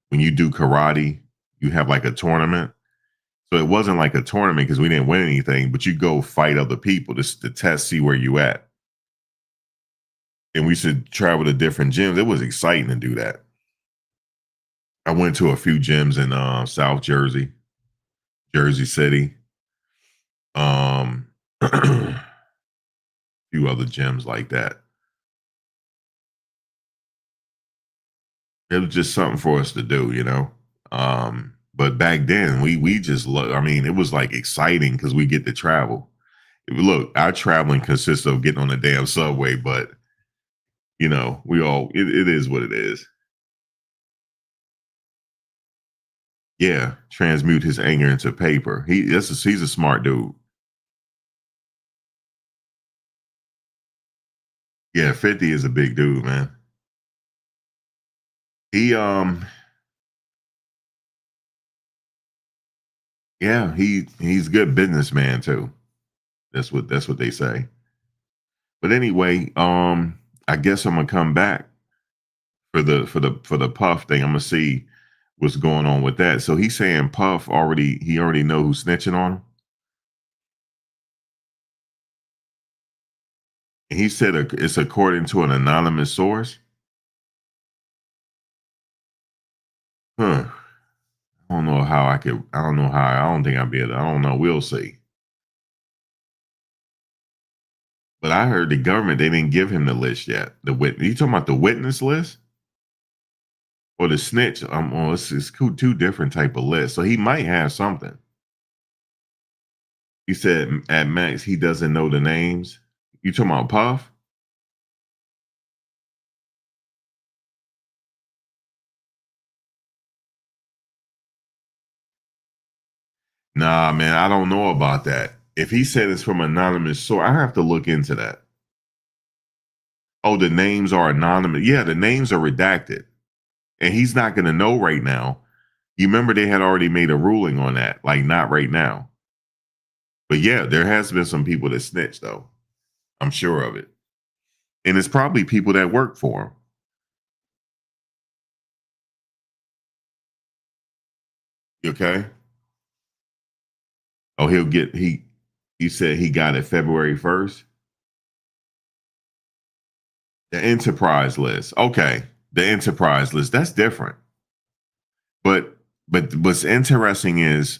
when you do karate, you have like a tournament. So it wasn't like a tournament because we didn't win anything, but you go fight other people to test, see where you at. And we used to travel to different gyms. It was exciting to do that. I went to a few gyms in South Jersey, Jersey City. A few other gyms like that. It was just something for us to do, you know. But back then we just I mean, it was like exciting because we get to travel. Look, our traveling consists of getting on the damn subway, but you know, it is what it is. Yeah, transmute his anger into paper. He's a smart dude. Yeah, 50 is a big dude, man. He yeah, he's a good businessman too. That's what they say. But anyway, I guess I'm gonna come back for the Puff thing. I'm gonna see what's going on with that. So he's saying Puff already know who's snitching on him. And he said it's according to an anonymous source. Huh. I don't know how I could. I don't know how. I don't think I'll be able to. I don't know. We'll see. But I heard the government, they didn't give him the list yet. The witness. You talking about the witness list or the snitch? Oh, it's two different type of lists. So he might have something. He said at max he doesn't know the names. You talking about Puff? Nah, man, I don't know about that. If he said it's from anonymous source, I have to look into that. Oh, the names are anonymous. Yeah, the names are redacted. And he's not going to know right now. You remember they had already made a ruling on that, like not right now. But yeah, there has been some people that snitch though. I'm sure of it. And it's probably people that work for him. You okay? Oh, he said he got it February 1st. The enterprise list. Okay. The enterprise list. That's different. But what's interesting is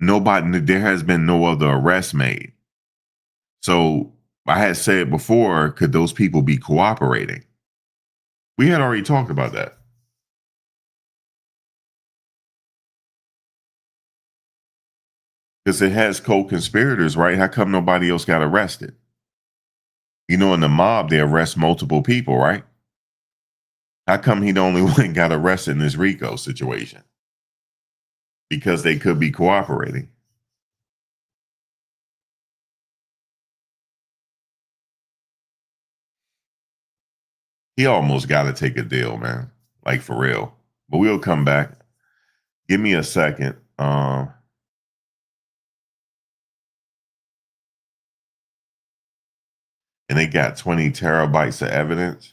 there has been no other arrest made. So I had said before, could those people be cooperating? We had already talked about that. Because it has co-conspirators, right? How come nobody else got arrested? You know, in the mob, they arrest multiple people, right? How come he the only one got arrested in this Rico situation? Because they could be cooperating. He almost got to take a deal, man. Like for real. But we'll come back. Give me a second. And they got 20 terabytes of evidence.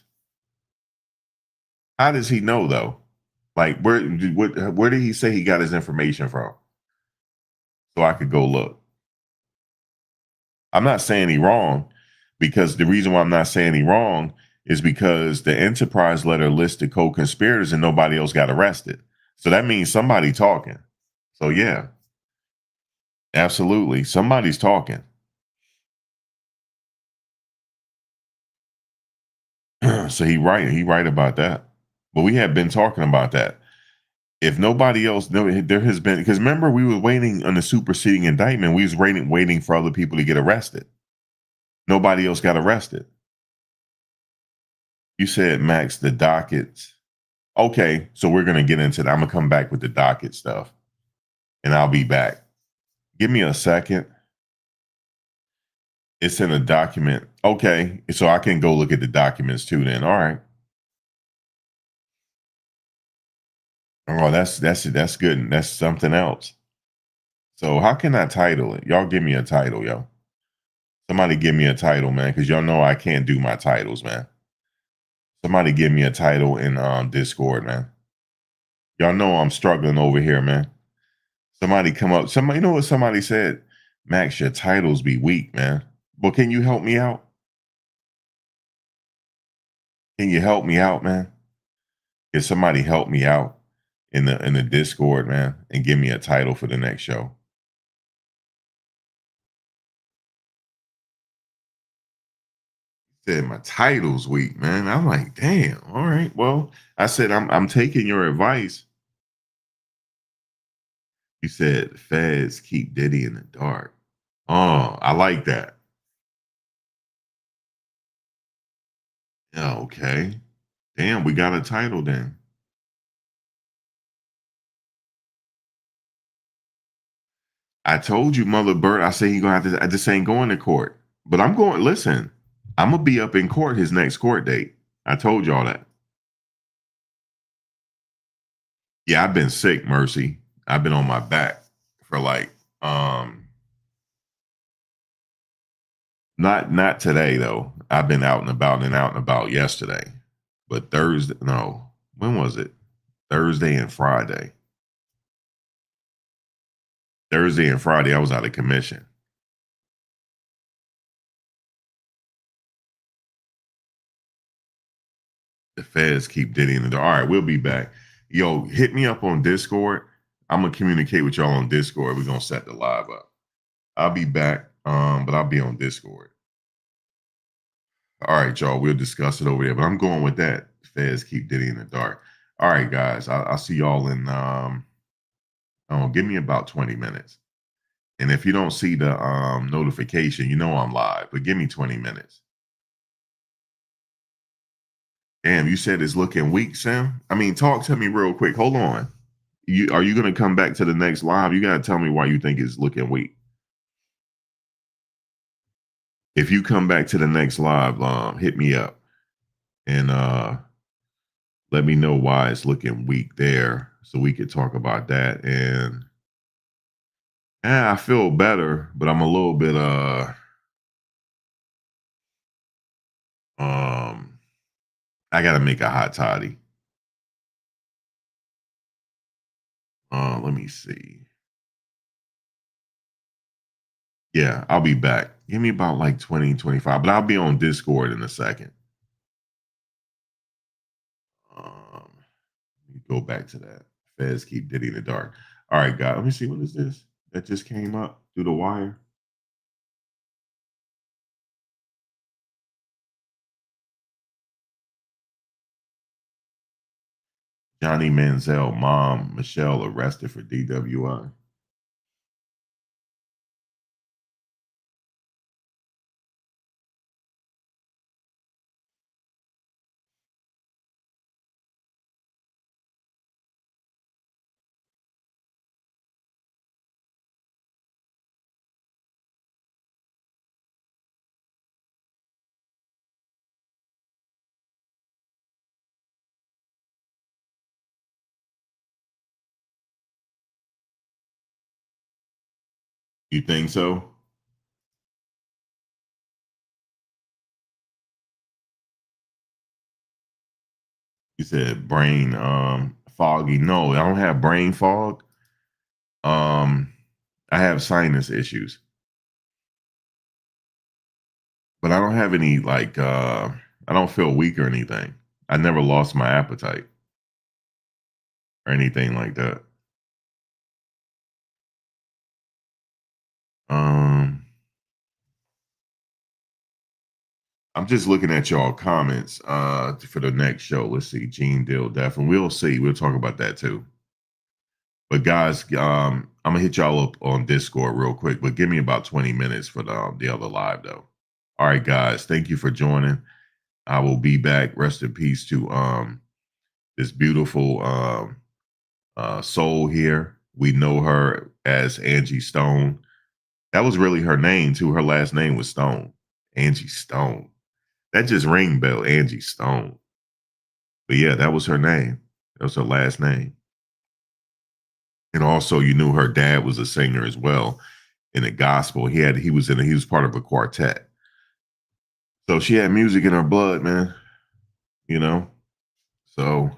How does he know though? Like where did he say he got his information from? So I could go look. I'm not saying he wrong, because the reason why I'm not saying he wrong is because the enterprise letter listed co-conspirators and nobody else got arrested. So that means somebody talking. So yeah, absolutely. Somebody's talking. So he right about that. But we have been talking about that. If nobody else, no, there has been, because remember we were waiting on the superseding indictment. We was waiting for other people to get arrested. Nobody else got arrested. You said Max, the dockets. Okay, so we're gonna get into that. I'm gonna come back with the docket stuff, and I'll be back. Give me a second. It's in a document. Okay, so I can go look at the documents too. Then, all right. Oh, that's good. That's something else. So how can I title it? Y'all give me a title, yo. Somebody give me a title, man, because y'all know I can't do my titles, man. Somebody give me a title in Discord, man. Y'all know I'm struggling over here, man. Somebody come up. Somebody, you know what somebody said? Max, your titles be weak, man. Well, can you help me out? Can you help me out, man? Can somebody help me out in the Discord, man, and give me a title for the next show? Said my title's weak, man. I'm like, damn. All right. Well, I said I'm taking your advice. You said feds keep Diddy in the dark. Oh, I like that. Yeah, okay. Damn, we got a title then. I told you, Mother Bird. I say he gonna have to. I just ain't going to court. But I'm going. Listen, I'm gonna be up in court his next court date. I told y'all that. Yeah, I've been sick, Mercy. I've been on my back for like not today though. I've been out and about yesterday. But Thursday, no. When was it? Thursday and Friday. Thursday and Friday, I was out of commission. The feds keep Diddy in the dark. All right, we'll be back. Yo, hit me up on Discord. I'm gonna communicate with y'all on Discord. We're gonna set the live up. I'll be back, but I'll be on Discord. All right, y'all. We'll discuss it over there. But I'm going with that. Feds keep Diddy in the dark. All right, guys. I'll see y'all in oh, give me about 20 minutes. And if you don't see the notification, you know I'm live, but give me 20 minutes. Damn, you said it's looking weak, Sam. I mean, talk to me real quick. Hold on. Are you gonna come back to the next live? You gotta tell me why you think it's looking weak. If you come back to the next live, hit me up and let me know why it's looking weak there, so we could talk about that. And I feel better, but I'm a little bit I gotta make a hot toddy. Let me see. Yeah, I'll be back. Give me about like 20, 25, but I'll be on Discord in a second. Um, let me go back to that. Feds keep Diddy in the dark. All right, guys. Let me see. What is this? That just came up through the wire. Johnny Manziel mom, Michelle, arrested for DWI. You think so? You said brain foggy. No, I don't have brain fog. Um, I have sinus issues, but I don't have any like I don't feel weak or anything. I never lost my appetite or anything like that. Um, I'm just looking at y'all comments for the next show. Let's see, Gene Deal Def, and we'll see. We'll talk about that too. But guys, I'm gonna hit y'all up on Discord real quick, but give me about 20 minutes for the other live though. All right, guys, thank you for joining. I will be back. Rest in peace to this beautiful soul here. We know her as Angie Stone. That was really her name too. Her last name was Stone. Angie Stone. That just ring bell, Angie Stone. But yeah, that was her name. That was her last name. And also, you knew her dad was a singer as well in the gospel. He was part of a quartet. So she had music in her blood, man. You know. So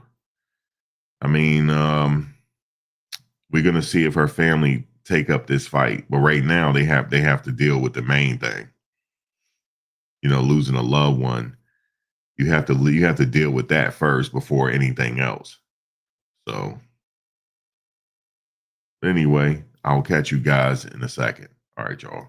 I mean, we're gonna see if her family take up this fight. But right now, they have to deal with the main thing. You know, losing a loved one. You have to deal with that first before anything else. So anyway, I'll catch you guys in a second. All right, y'all.